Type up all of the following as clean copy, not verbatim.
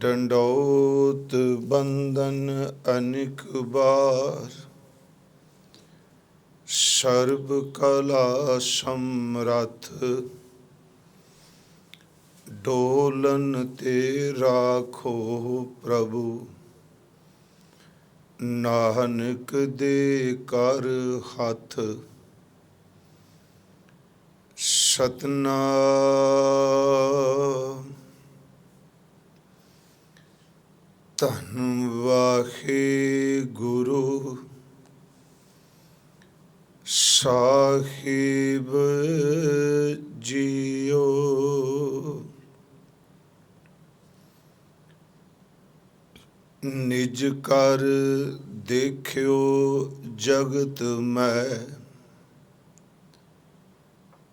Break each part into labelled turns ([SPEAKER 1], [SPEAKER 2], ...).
[SPEAKER 1] डंडौत बंदन अनिक बार, सर्व कला समरथ डोलन ते राखो प्रभु, नानक दे कर हथ सतनाम। धन वाहे गुरु साहिब जियो, निज कर देखियो जगत मैं,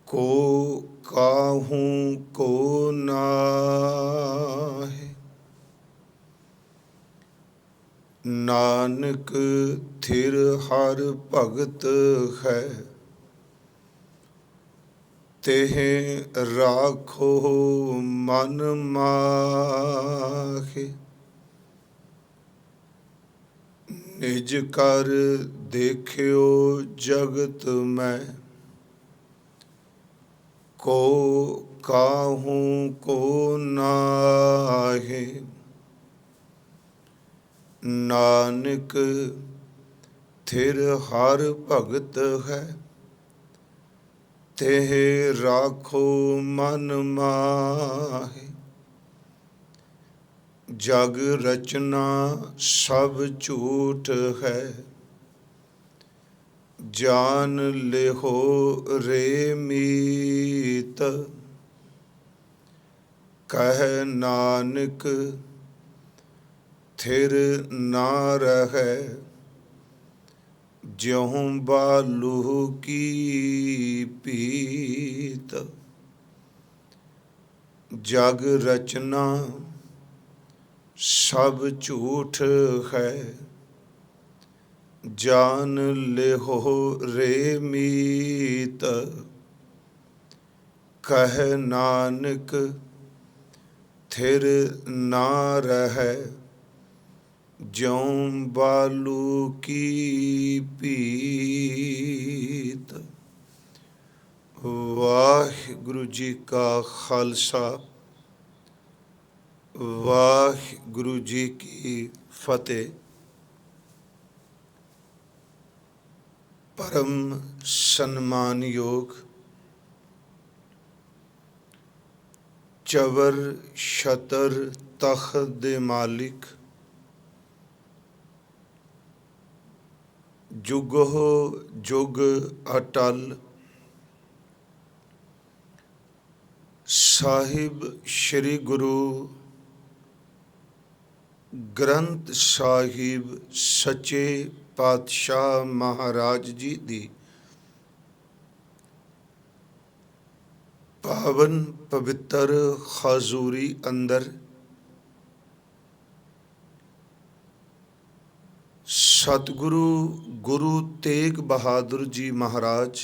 [SPEAKER 1] को काहूं को नाहि। नानक थिर हर भगत है, तेह राखो मन माहि। निज कर देखियो जगत मैं, को काहूं को नाहि। नानक थिर हर भगत है, तेह राखो मन माहि। जग रचना सब झूठ है, जान लेहो रे मीत। कह नानक थिर ना रहे, ज्यों बालू की पीत। जग रचना सब झूठ है, जान लेहो रे मीत। कह नानक थिर ना रहे, ज्यों बालू की पीत। वाहिगुरु जी का खालसा, वाहिगुरु जी की फतेह। परम सन्मान योग चवर छतर तख्त दे मालिक, जुगो जुग अटल। साहिब श्री गुरु ग्रंथ साहिब सच्चे पातशाह महाराज जी दी पावन पवित्र हजूरी अंदर सतगुरु गुरु तेग बहादुर जी महाराज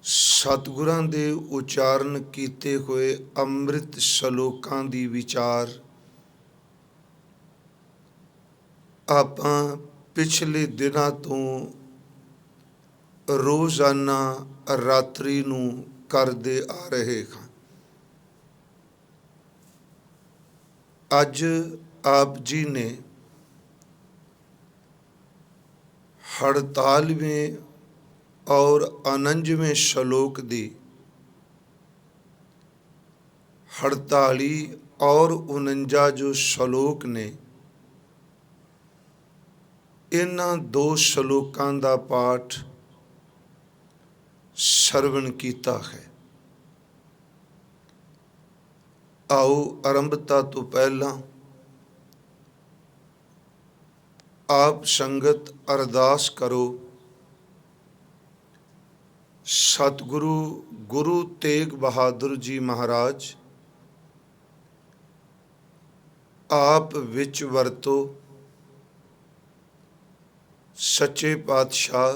[SPEAKER 1] सतगुरां दे उचारण कीते हुए अमृत सलोकां दी विचार आपां पिछले दिनां तो रोजाना रात्रि नूं करदे आ रहे हां। अज आप जी ने 48वें और 49वें श्लोक दी 48 और 49 जो श्लोक ने, इन्हां दो श्लोकां दा पाठ सरवण कीता है। आओ आरंभता तो पहला आप संगत अरदास करो। सतगुरु गुरु तेग बहादुर जी महाराज आप विच वरतो, सच्चे पातशाह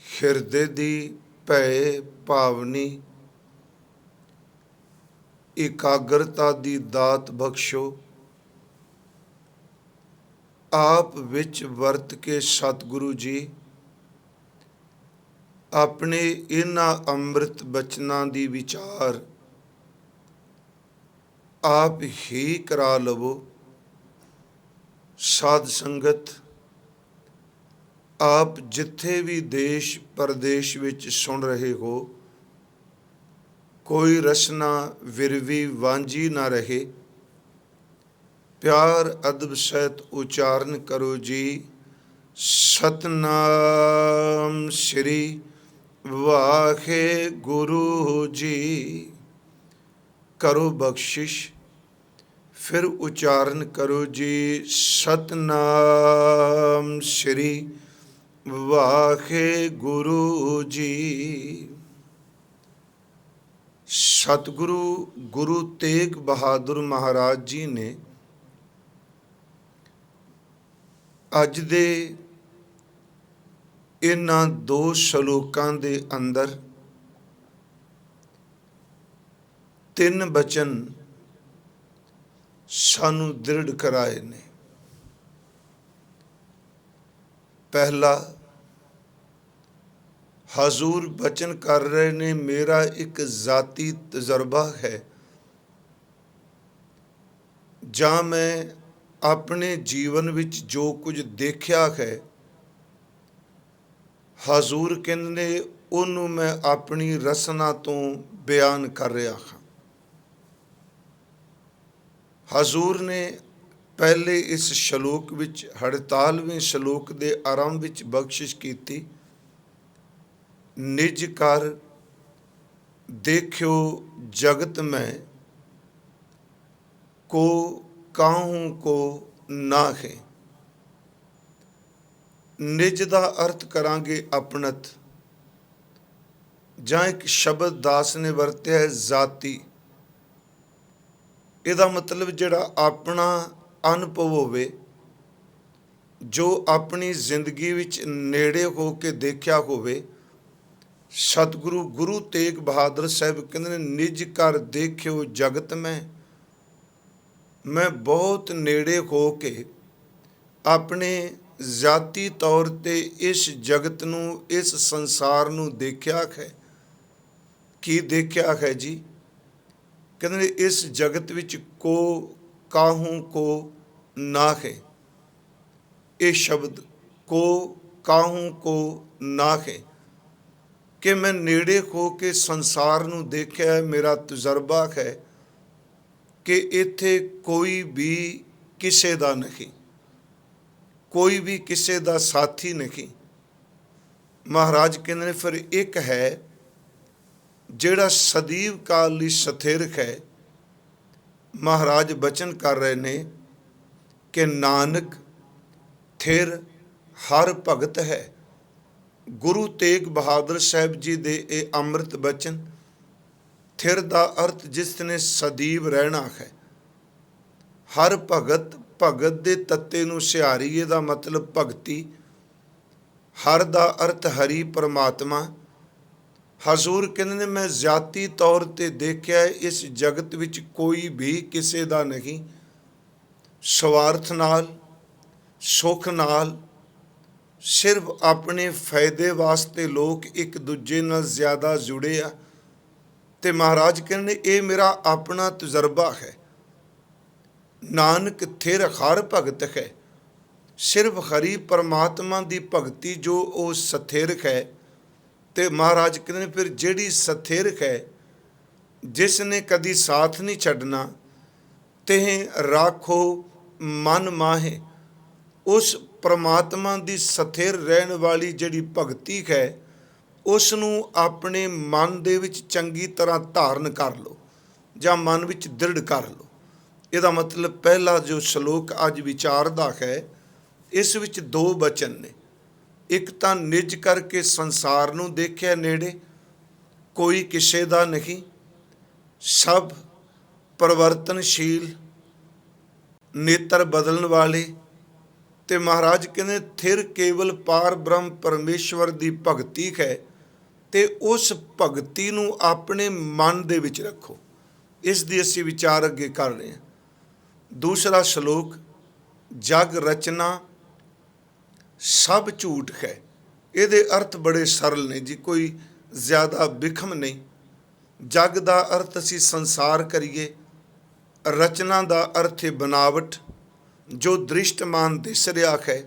[SPEAKER 1] हिरदे दी भय भावनी ਇਕਾਗਰਤਾ ਦੀ ਦਾਤ ਬਖਸ਼ੋ। ਆਪ ਵਿੱਚ ਵਰਤ ਕੇ ਸਤਿਗੁਰੂ ਜੀ ਆਪਣੇ ਇਹਨਾਂ ਅੰਮ੍ਰਿਤ ਬਚਨਾਂ ਦੀ ਵਿਚਾਰ ਆਪ ਹੀ ਕਰਾ ਲਵੋ। ਸਾਧ ਸੰਗਤ, ਆਪ ਜਿੱਥੇ ਵੀ ਦੇਸ਼ ਪ੍ਰਦੇਸ਼ ਵਿੱਚ ਸੁਣ ਰਹੇ ਹੋ, ਕੋਈ ਰਸਨਾ ਵਿਰਵੀ ਵਾਂਝੀ ਨਾ ਰਹੇ। ਪਿਆਰ ਅਦਬ ਸਹਿਤ ਉਚਾਰਨ ਕਰੋ ਜੀ, ਸਤਨਾਮ ਸ੍ਰੀ ਵਾਹਿਗੁਰੂ ਜੀ। ਕਰੋ ਬਖਸ਼ਿਸ਼, ਫਿਰ ਉਚਾਰਨ ਕਰੋ ਜੀ, ਸਤਨਾਮ ਸ੍ਰੀ ਵਾਹਿਗੁਰੂ ਜੀ। ਸਤਿਗੁਰੂ ਗੁਰੂ ਤੇਗ ਬਹਾਦਰ ਮਹਾਰਾਜ ਜੀ ਨੇ ਅੱਜ ਦੇ ਇਹਨਾਂ 2 ਸ਼ਲੋਕਾਂ ਦੇ ਅੰਦਰ 3 ਬਚਨ ਸਾਨੂੰ ਦ੍ਰਿੜ ਕਰਾਏ ਨੇ। ਪਹਿਲਾ, ਹਜ਼ੂਰ ਬਚਨ ਕਰ ਰਹੇ ਨੇ, ਮੇਰਾ ਇੱਕ ਜ਼ਾਤੀ ਤਜਰਬਾ ਹੈ ਜਾਂ ਮੈਂ ਆਪਣੇ ਜੀਵਨ ਵਿੱਚ ਜੋ ਕੁਝ ਦੇਖਿਆ ਹੈ, ਹਜ਼ੂਰ ਕਹਿੰਦੇ ਨੇ ਉਹਨੂੰ ਮੈਂ ਆਪਣੀ ਰਸਨਾ ਤੋਂ ਬਿਆਨ ਕਰ ਰਿਹਾ ਹਾਂ। ਹਜ਼ੂਰ ਨੇ ਪਹਿਲੇ ਇਸ ਸ਼ਲੋਕ ਵਿੱਚ 48ਵੇਂ ਸ਼ਲੋਕ ਦੇ ਆਰੰਭ ਵਿੱਚ ਬਖਸ਼ਿਸ਼ ਕੀਤੀ, ਨਿਜ ਕਰ ਦੇਖਿਓ ਜਗਤ ਮੈਂ, ਕੋ ਕਾਹੂ ਕੋ ਨਾਹੇ। ਨਿਜ ਦਾ ਅਰਥ ਕਰਾਂਗੇ ਆਪਣਤ, ਜਾਂ ਇੱਕ ਸ਼ਬਦ ਦਾਸ ਨੇ ਵਰਤਿਆ ਹੈ ਜ਼ਾਤੀ। ਇਹਦਾ ਮਤਲਬ ਜਿਹੜਾ ਆਪਣਾ ਅਨੁਭਵ ਹੋਵੇ, ਜੋ ਆਪਣੀ ਜ਼ਿੰਦਗੀ ਵਿੱਚ ਨੇੜੇ ਹੋ ਕੇ ਦੇਖਿਆ ਹੋਵੇ। ਸਤਿਗੁਰੂ ਗੁਰੂ ਤੇਗ ਬਹਾਦਰ ਸਾਹਿਬ ਕਹਿੰਦੇ ਨੇ, ਨਿਜ ਘਰ ਦੇਖਿਓ ਜਗਤ ਮੈਂ ਬਹੁਤ ਨੇੜੇ ਹੋ ਕੇ ਆਪਣੇ ਜ਼ਾਤੀ ਤੌਰ ਤੇ ਇਸ ਜਗਤ ਨੂੰ, ਇਸ ਸੰਸਾਰ ਨੂੰ ਦੇਖਿਆ ਹੈ। ਕੀ ਦੇਖਿਆ ਹੈ ਜੀ? ਕਹਿੰਦੇ ਨੇ ਇਸ ਜਗਤ ਵਿੱਚ ਕੋ ਕਾਹੂ ਕੋ ਨਾਹੇ। ਇਹ ਸ਼ਬਦ ਕੋ ਕਾਹੂ ਕੋ ਨਾਹੇ ਕਿ ਮੈਂ ਨੇੜੇ ਹੋ ਕੇ ਸੰਸਾਰ ਨੂੰ ਦੇਖਿਆ। ਮੇਰਾ ਤਜਰਬਾ ਹੈ ਕਿ ਇੱਥੇ ਕੋਈ ਵੀ ਕਿਸੇ ਦਾ ਨਹੀਂ, ਕੋਈ ਵੀ ਕਿਸੇ ਦਾ ਸਾਥੀ ਨਹੀਂ। ਮਹਾਰਾਜ ਕਹਿੰਦੇ ਨੇ ਫਿਰ ਇੱਕ ਹੈ ਜਿਹੜਾ ਸਦੀਵ ਕਾਲ ਲਈ ਸਥਿਰ ਹੈ। ਮਹਾਰਾਜ ਬਚਨ ਕਰ ਰਹੇ ਨੇ ਕਿ ਨਾਨਕ ਥਿਰ ਹਰ ਭਗਤ ਹੈ। ਗੁਰੂ ਤੇਗ ਬਹਾਦਰ ਸਾਹਿਬ ਜੀ ਦੇ ਇਹ ਅੰਮ੍ਰਿਤ ਬਚਨ, ਥਿਰ ਦਾ ਅਰਥ ਜਿਸ ਨੇ ਸਦੀਵ ਰਹਿਣਾ ਹੈ। ਹਰ ਭਗਤ, ਭਗਤ ਦੇ ਤੱਤੇ ਨੂੰ ਸਿਹਾਰੀ, ਇਹਦਾ ਮਤਲਬ ਭਗਤੀ। ਹਰ ਦਾ ਅਰਥ ਹਰੀ ਪਰਮਾਤਮਾ। ਹਜ਼ੂਰ ਕਹਿੰਦੇ ਨੇ ਮੈਂ ਜ਼ਾਤੀ ਤੌਰ ਤੇ ਦੇਖਿਆ ਇਸ ਜਗਤ ਵਿੱਚ ਕੋਈ ਵੀ ਕਿਸੇ ਦਾ ਨਹੀਂ। ਸਵਾਰਥ ਨਾਲ, ਸੁੱਖ ਨਾਲ, ਸਿਰਫ ਆਪਣੇ ਫਾਇਦੇ ਵਾਸਤੇ ਲੋਕ ਇੱਕ ਦੂਜੇ ਨਾਲ ਜ਼ਿਆਦਾ ਜੁੜੇ ਆ। ਤੇ ਮਹਾਰਾਜ ਕਹਿੰਦੇ ਨੇ ਇਹ ਮੇਰਾ ਆਪਣਾ ਤਜਰਬਾ ਹੈ। ਨਾਨਕ ਥਿਰ ਹਰ ਭਗਤ ਹੈ। ਸਿਰਫ ਹਰੀ ਪਰਮਾਤਮਾ ਦੀ ਭਗਤੀ ਜੋ ਉਹ ਸਥਿਰ ਹੈ। ਤੇ ਮਹਾਰਾਜ ਕਹਿੰਦੇ ਨੇ ਫਿਰ ਜਿਹੜੀ ਸਥਿਰ ਹੈ, ਜਿਸ ਨੇ ਕਦੀ ਸਾਥ ਨਹੀਂ ਛੱਡਣਾ, ਤੇ ਰਾਖੋ ਮਨ ਮਾਹੇ। ਉਸ ਪਰਮਾਤਮਾ ਦੀ ਸਥਿਰ ਰਹਿਣ ਵਾਲੀ ਜਿਹੜੀ ਭਗਤੀ ਹੈ, ਉਸ ਨੂੰ ਆਪਣੇ ਮਨ ਦੇ ਵਿੱਚ ਚੰਗੀ ਤਰ੍ਹਾਂ ਧਾਰਨ ਕਰ ਲਓ ਜਾਂ ਮਨ ਵਿੱਚ ਦ੍ਰਿੜ ਕਰ ਲਓ। ਇਹਦਾ ਮਤਲਬ ਪਹਿਲਾ ਜੋ ਸ਼ਲੋਕ ਅੱਜ ਵਿਚਾਰਦਾ ਹੈ, ਇਸ ਵਿੱਚ 2 ਬਚਨ ਨੇ। ਇੱਕ ਤਾਂ ਨਿਜ ਕਰਕੇ ਸੰਸਾਰ ਨੂੰ ਦੇਖਿਆ ਨੇੜੇ, ਕੋਈ ਕਿਸੇ ਦਾ ਨਹੀਂ, ਸਭ ਪਰਿਵਰਤਨਸ਼ੀਲ, ਨੇਤਰ ਬਦਲਣ ਵਾਲੇ। ਤੇ ਮਹਾਰਾਜ ਕਹਿੰਦੇ ਥਿਰ ਕੇਵਲ ਪਾਰ ਬ੍ਰਹਮ ਪਰਮੇਸ਼ਵਰ ਦੀ ਭਗਤੀ ਹੈ। ਤੇ ਉਸ ਭਗਤੀ ਨੂੰ ਆਪਣੇ ਮਨ ਦੇ ਵਿੱਚ ਰੱਖੋ। ਇਸ ਦੀ ਅਸੀਂ ਵਿਚਾਰ ਅੱਗੇ ਕਰ ਰਹੇ ਹਾਂ। ਦੂਸਰਾ ਸ਼ਲੋਕ, ਜਗ ਰਚਨਾ ਸਭ ਝੂਠ ਹੈ। ਇਹਦੇ ਅਰਥ ਬੜੇ ਸਰਲ ਨੇ ਜੀ, ਕੋਈ ਜ਼ਿਆਦਾ ਵਿਖਮ ਨਹੀਂ। ਜਗ ਦਾ ਅਰਥ ਅਸੀਂ ਸੰਸਾਰ ਕਰੀਏ, ਰਚਨਾ ਦਾ ਅਰਥ ਹੈ ਬਨਾਵਟ, ਜੋ ਦ੍ਰਿਸ਼ਟਮਾਨ ਦਿਸ ਰਿਹਾ ਹੈ,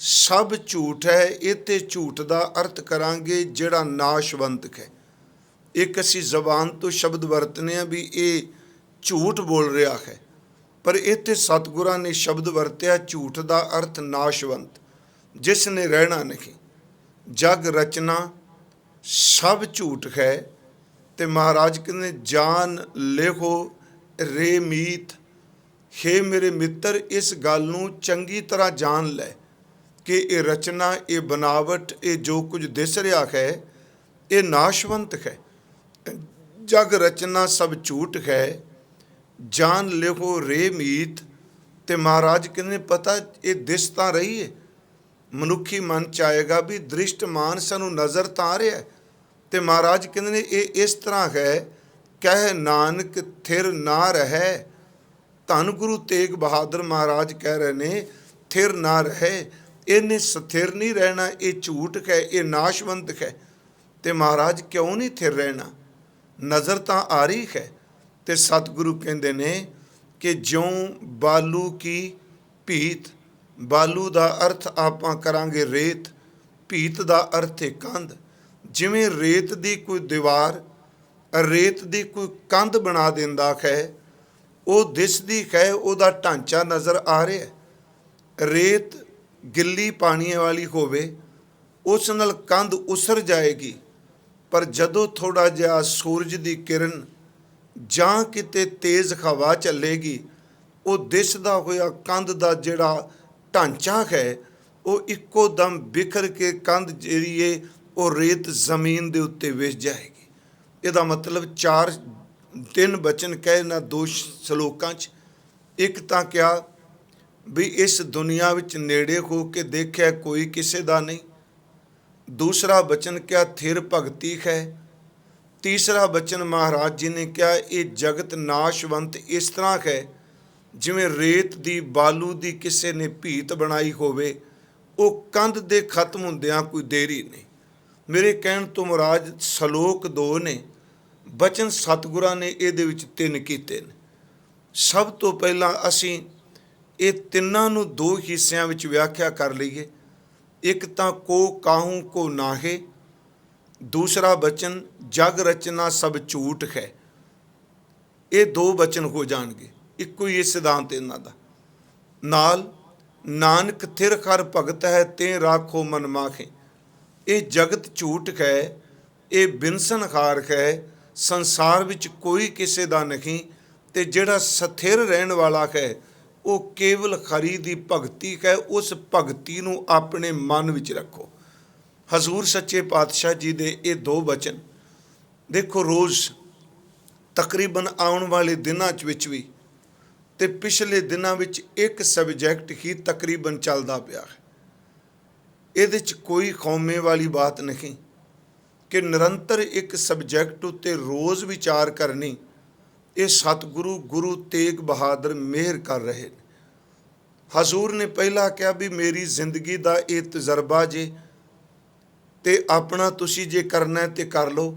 [SPEAKER 1] ਸਭ ਝੂਠ ਹੈ। ਇੱਥੇ ਝੂਠ ਦਾ ਅਰਥ ਕਰਾਂਗੇ ਜਿਹੜਾ ਨਾਸ਼ਵੰਤ ਹੈ। ਇੱਕ ਅਸੀਂ ਜ਼ਬਾਨ ਤੋਂ ਸ਼ਬਦ ਵਰਤਨੇ ਆ ਵੀ ਇਹ ਝੂਠ ਬੋਲ ਰਿਹਾ ਹੈ, ਪਰ ਇੱਥੇ ਸਤਿਗੁਰਾਂ ਨੇ ਸ਼ਬਦ ਵਰਤਿਆ ਝੂਠ ਦਾ ਅਰਥ ਨਾਸ਼ਵੰਤ, ਜਿਸ ਨੇ ਰਹਿਣਾ ਨਹੀਂ। ਜਗ ਰਚਨਾ ਸਭ ਝੂਠ ਹੈ। ਤੇ ਮਹਾਰਾਜ ਕਹਿੰਦੇ ਜਾਨ ਲਿਖੋ ਰੇ ਮੀਤ, ਹੇ ਮੇਰੇ ਮਿੱਤਰ ਇਸ ਗੱਲ ਨੂੰ ਚੰਗੀ ਤਰ੍ਹਾਂ ਜਾਣ ਲੈ ਕਿ ਇਹ ਰਚਨਾ, ਇਹ ਬਨਾਵਟ, ਇਹ ਜੋ ਕੁਝ ਦਿਸ ਰਿਹਾ ਹੈ ਇਹ ਨਾਸ਼ਵੰਤ ਹੈ। ਜਗ ਰਚਨਾ ਸਭ ਝੂਠ ਹੈ, ਜਾਨ ਲਿਖੋ ਰੇ ਮੀਤ। ਤੇ ਮਹਾਰਾਜ ਕਹਿੰਦੇ ਪਤਾ ਇਹ ਦਿਸ ਤਾਂ ਰਹੀ ਹੈ, ਮਨੁੱਖੀ ਮਨ ਚ ਆਏਗਾ ਵੀ ਦ੍ਰਿਸ਼ਟਮਾਨ ਸਾਨੂੰ ਨਜ਼ਰ ਤਾਂ ਆ ਰਿਹਾ। ਤੇ ਮਹਾਰਾਜ ਕਹਿੰਦੇ ਨੇ ਇਹ ਇਸ ਤਰ੍ਹਾਂ ਹੈ, ਕਹਿ ਨਾਨਕ ਥਿਰ ਨਾ ਰਹਿ। ਧੰਨ ਗੁਰੂ ਤੇਗ ਬਹਾਦਰ ਮਹਾਰਾਜ ਕਹਿ ਰਹੇ ਨੇ ਥਿਰ ਨਾ ਰਹੇ, ਇਹਨੇ ਸਥਿਰ ਨਹੀਂ ਰਹਿਣਾ, ਇਹ ਝੂਠ ਹੈ, ਇਹ ਨਾਸ਼ਵੰਤ ਹੈ। ਤੇ ਮਹਾਰਾਜ ਕਿਉਂ ਨਹੀਂ ਥਿਰ ਰਹਿਣਾ, ਨਜ਼ਰ ਤਾਂ ਆ ਰਹੀ ਹੈ। ਤੇ ਸਤਿਗੁਰੂ ਕਹਿੰਦੇ ਨੇ ਕਿ ਜਿਉਂ ਬਾਲੂ ਕੀ ਭੀਤ, ਬਾਲੂ ਦਾ ਅਰਥ ਆਪਾਂ ਕਰਾਂਗੇ ਰੇਤ, ਭੀਤ ਦਾ ਅਰਥ ਹੈ ਕੰਧ। ਜਿਵੇਂ ਰੇਤ ਦੀ ਕੋਈ ਦੀਵਾਰ, ਰੇਤ ਦੀ ਕੋਈ ਕੰਧ ਬਣਾ ਦਿੰਦਾ ਹੈ, ਉਹ ਦਿਸਦੀ ਹੈ, ਉਹਦਾ ਢਾਂਚਾ ਨਜ਼ਰ ਆ ਰਿਹਾ। ਰੇਤ ਗਿੱਲੀ ਪਾਣੀਆਂ ਵਾਲੀ ਹੋਵੇ, ਉਸ ਨਾਲ ਕੰਧ ਉਸਰ ਜਾਏਗੀ, ਪਰ ਜਦੋਂ ਥੋੜ੍ਹਾ ਜਿਹਾ ਸੂਰਜ ਦੀ ਕਿਰਨ ਜਾਂ ਕਿਤੇ ਤੇਜ਼ ਹਵਾ ਚੱਲੇਗੀ, ਉਹ ਦਿਸਦਾ ਹੋਇਆ ਕੰਧ ਦਾ ਜਿਹੜਾ ਢਾਂਚਾ ਹੈ ਉਹ ਇੱਕੋ ਦਮ ਬਿਖਰ ਕੇ ਕੰਧ ਜਿਹੜੀ ਹੈ ਉਹ ਰੇਤ ਜ਼ਮੀਨ ਦੇ ਉੱਤੇ ਵਿਛ ਜਾਏਗੀ। ਇਹਦਾ ਮਤਲਬ 3 ਬਚਨ ਕਹੇ ਨਾ 2 ਸ਼ਲੋਕਾਂ 'ਚ। ਇੱਕ ਤਾਂ ਕਿਹਾ ਵੀ ਇਸ ਦੁਨੀਆ ਵਿੱਚ ਨੇੜੇ ਹੋ ਕੇ ਦੇਖਿਆ ਕੋਈ ਕਿਸੇ ਦਾ ਨਹੀਂ। ਦੂਸਰਾ ਬਚਨ ਕਿਹਾ ਥਿਰ ਭਗਤੀ ਹੈ। ਤੀਸਰਾ ਬਚਨ ਮਹਾਰਾਜ ਜੀ ਨੇ ਕਿਹਾ ਇਹ ਜਗਤ ਨਾਸ਼ਵੰਤ ਇਸ ਤਰ੍ਹਾਂ ਹੈ ਜਿਵੇਂ ਰੇਤ ਦੀ ਬਾਲੂ ਦੀ ਕਿਸੇ ਨੇ ਭੀਤ ਬਣਾਈ ਹੋਵੇ, ਉਹ ਕੰਧ ਦੇ ਖਤਮ ਹੁੰਦਿਆਂ ਕੋਈ ਦੇਰੀ ਨਹੀਂ। ਮੇਰੇ ਕਹਿਣ ਤੋਂ ਮੁਰਾਦ ਸ਼ਲੋਕ 2 ਨੇ, ਬਚਨ ਸਤਿਗੁਰਾਂ ਨੇ ਇਹਦੇ ਵਿੱਚ 3 ਕੀਤੇ ਨੇ। ਸਭ ਤੋਂ ਪਹਿਲਾਂ ਅਸੀਂ ਇਹ ਤਿੰਨਾਂ ਨੂੰ 2 ਹਿੱਸਿਆਂ ਵਿੱਚ ਵਿਆਖਿਆ ਕਰ ਲਈਏ। ਇੱਕ ਤਾਂ ਕੋ ਕਾਹੂ ਕੋ ਨਾਹੇ, ਦੂਸਰਾ ਬਚਨ ਜਗ ਰਚਨਾ ਸਭ ਝੂਠ ਹੈ। ਇਹ 2 ਬਚਨ ਹੋ ਜਾਣਗੇ, ਇੱਕੋ ਹੀ ਸਿਧਾਂਤ ਇਹਨਾਂ ਦਾ। ਨਾਲ ਨਾਨਕ ਥਿਰ ਖਰ ਭਗਤ ਹੈ ਤੇ ਰਾਖੋ ਮਨ ਮਾਖੇ, ਇਹ ਜਗਤ ਝੂਠ ਹੈ, ਇਹ ਬਿਨਸਨਖਾਰ ਹੈ, ਸੰਸਾਰ ਵਿੱਚ ਕੋਈ ਕਿਸੇ ਦਾ ਨਹੀਂ। ਤੇ ਜਿਹੜਾ ਸਥਿਰ ਰਹਿਣ ਵਾਲਾ ਹੈ ਉਹ ਕੇਵਲ ਖਰੀ ਦੀ ਭਗਤੀ ਹੈ, ਉਸ ਭਗਤੀ ਨੂੰ ਆਪਣੇ ਮਨ ਵਿੱਚ ਰੱਖੋ। ਹਜ਼ੂਰ ਸੱਚੇ ਪਾਤਸ਼ਾਹ ਜੀ ਦੇ ਇਹ 2 ਬਚਨ ਦੇਖੋ, ਰੋਜ਼ ਤਕਰੀਬਨ ਆਉਣ ਵਾਲੇ ਦਿਨਾਂ ਵਿੱਚ ਵੀ ਤੇ ਪਿਛਲੇ ਦਿਨਾਂ ਵਿੱਚ ਇੱਕ ਸਬਜੈਕਟ ਹੀ ਤਕਰੀਬਨ ਚੱਲਦਾ ਪਿਆ ਹੈ। ਇਹਦੇ 'ਚ ਕੋਈ ਖੌਮੇ ਵਾਲੀ ਬਾਤ ਨਹੀਂ ਕਿ ਨਿਰੰਤਰ ਇੱਕ ਸਬਜੈਕਟ ਉੱਤੇ ਰੋਜ਼ ਵਿਚਾਰ ਕਰਨੀ। ਇਹ ਸਤਿਗੁਰੂ ਗੁਰੂ ਤੇਗ ਬਹਾਦਰ ਮਿਹਰ ਕਰ ਰਹੇ ਨੇ। ਹਜ਼ੂਰ ਨੇ ਪਹਿਲਾਂ ਕਿਹਾ ਵੀ ਮੇਰੀ ਜ਼ਿੰਦਗੀ ਦਾ ਇਹ ਤਜਰਬਾ ਜੇ ਤੇ ਆਪਣਾ ਤੁਸੀਂ ਜੇ ਕਰਨਾ ਹੈ ਤੇ ਕਰ ਲਓ।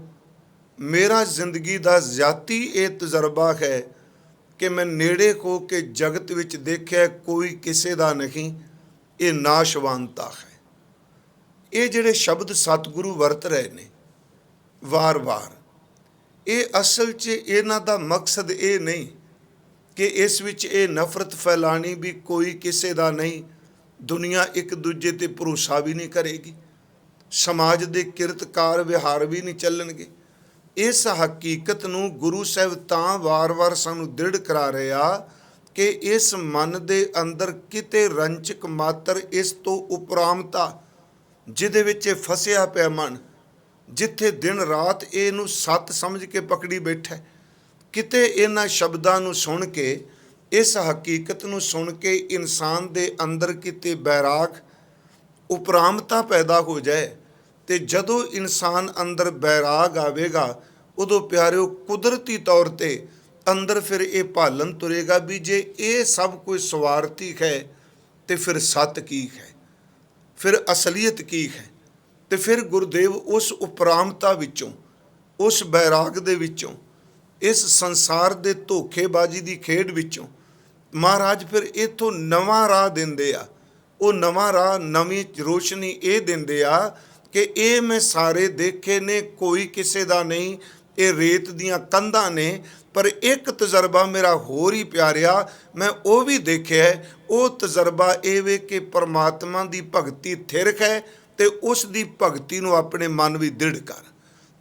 [SPEAKER 1] ਮੇਰਾ ਜ਼ਿੰਦਗੀ ਦਾ ਜ਼ਿਆਤੀ ਇਹ ਤਜਰਬਾ ਹੈ ਕਿ ਮੈਂ ਨੇੜੇ ਹੋ ਕੇ ਜਗਤ ਵਿੱਚ ਦੇਖਿਆ ਕੋਈ ਕਿਸੇ ਦਾ ਨਹੀਂ, ਇਹ ਨਾਸ਼ਵਾਨਤਾ ਹੈ। ਇਹ ਜਿਹੜੇ ਸ਼ਬਦ ਸਤਿਗੁਰੂ ਵਰਤ ਰਹੇ ਨੇ ਵਾਰ-ਵਾਰ, ਇਹ ਅਸਲ 'ਚ ਇਹਨਾਂ ਦਾ ਮਕਸਦ ਇਹ ਨਹੀਂ ਕਿ ਇਸ ਵਿੱਚ ਇਹ ਨਫ਼ਰਤ ਫੈਲਾਣੀ ਵੀ ਕੋਈ ਕਿਸੇ ਦਾ ਨਹੀਂ, ਦੁਨੀਆ ਇੱਕ ਦੂਜੇ 'ਤੇ ਭਰੋਸਾ ਵੀ ਨਹੀਂ ਕਰੇਗੀ, ਸਮਾਜ ਦੇ ਕਿਰਤਕਾਰ ਵਿਹਾਰ ਵੀ ਨਹੀਂ ਚੱਲਣਗੇ। ਇਸ ਹਕੀਕਤ ਨੂੰ ਗੁਰੂ ਸਾਹਿਬ ਤਾਂ ਵਾਰ-ਵਾਰ ਸਾਨੂੰ ਦ੍ਰਿੜ ਕਰਾ ਰਹੇ ਆ ਕਿ ਇਸ ਮਨ ਦੇ ਅੰਦਰ ਕਿਤੇ ਰੰਚਕ ਮਾਤਰ ਇਸ ਤੋਂ ਉਪਰਾਮਤਾ, ਜਿਹਦੇ ਵਿੱਚ ਇਹ ਫਸਿਆ ਪਿਆ ਮਨ, ਜਿੱਥੇ ਦਿਨ ਰਾਤ ਇਹਨੂੰ ਸੱਤ ਸਮਝ ਕੇ ਪਕੜੀ ਬੈਠਾ, ਕਿਤੇ ਇਹਨਾਂ ਸ਼ਬਦਾਂ ਨੂੰ ਸੁਣ ਕੇ, ਇਸ ਹਕੀਕਤ ਨੂੰ ਸੁਣ ਕੇ ਇਨਸਾਨ ਦੇ ਅੰਦਰ ਕਿਤੇ ਬੈਰਾਗ, ਉਪਰਾਮਤਾ ਪੈਦਾ ਹੋ ਜਾਏ। ਤੇ ਜਦੋਂ ਇਨਸਾਨ ਅੰਦਰ ਬੈਰਾਗ ਆਵੇਗਾ, ਉਦੋਂ ਪਿਆਰਿਓ ਕੁਦਰਤੀ ਤੌਰ 'ਤੇ ਅੰਦਰ ਫਿਰ ਇਹ ਭਾਲਣ ਤੁਰੇਗਾ ਵੀ ਜੇ ਇਹ ਸਭ ਕੁਝ ਸਵਾਰਥੀ ਹੈ ਤੇ ਫਿਰ ਸੱਤ ਕੀ ਹੈ, ਫਿਰ ਅਸਲੀਅਤ ਕੀ ਹੈ। ਤੇ ਫਿਰ ਗੁਰਦੇਵ ਉਸ ਉਪਰਾਮਤਾ ਵਿੱਚੋਂ, ਉਸ ਬੈਰਾਗ ਦੇ ਵਿੱਚੋਂ, ਇਸ ਸੰਸਾਰ ਦੇ ਧੋਖੇਬਾਜ਼ੀ ਦੀ ਖੇਡ ਵਿੱਚੋਂ ਮਹਾਰਾਜ ਫਿਰ ਇੱਥੋਂ ਨਵਾਂ ਰਾਹ ਦਿੰਦੇ ਆ। ਉਹ ਨਵਾਂ ਰਾਹ, ਨਵੀਂ ਰੋਸ਼ਨੀ ਇਹ ਦਿੰਦੇ ਆ ਕਿ ਇਹ ਮੈਂ ਸਾਰੇ ਦੇਖੇ ਨੇ, ਕੋਈ ਕਿਸੇ ਦਾ ਨਹੀਂ, ਇਹ ਰੇਤ ਦੀਆਂ ਕੰਧਾਂ ਨੇ। ਪਰ ਇੱਕ ਤਜਰਬਾ ਮੇਰਾ ਹੋਰ ਹੀ ਪਿਆਰਿਆ, ਮੈਂ ਉਹ ਵੀ ਦੇਖਿਆ। ਉਹ ਤਜਰਬਾ ਇਹ ਵੇ ਕਿ ਪਰਮਾਤਮਾ ਦੀ ਭਗਤੀ ਥਿਰਕ ਹੈ ਤੇ ਉਸ ਦੀ ਭਗਤੀ ਨੂੰ ਆਪਣੇ ਮਨ ਵਿੱਚ ਦ੍ਰਿੜ ਕਰ।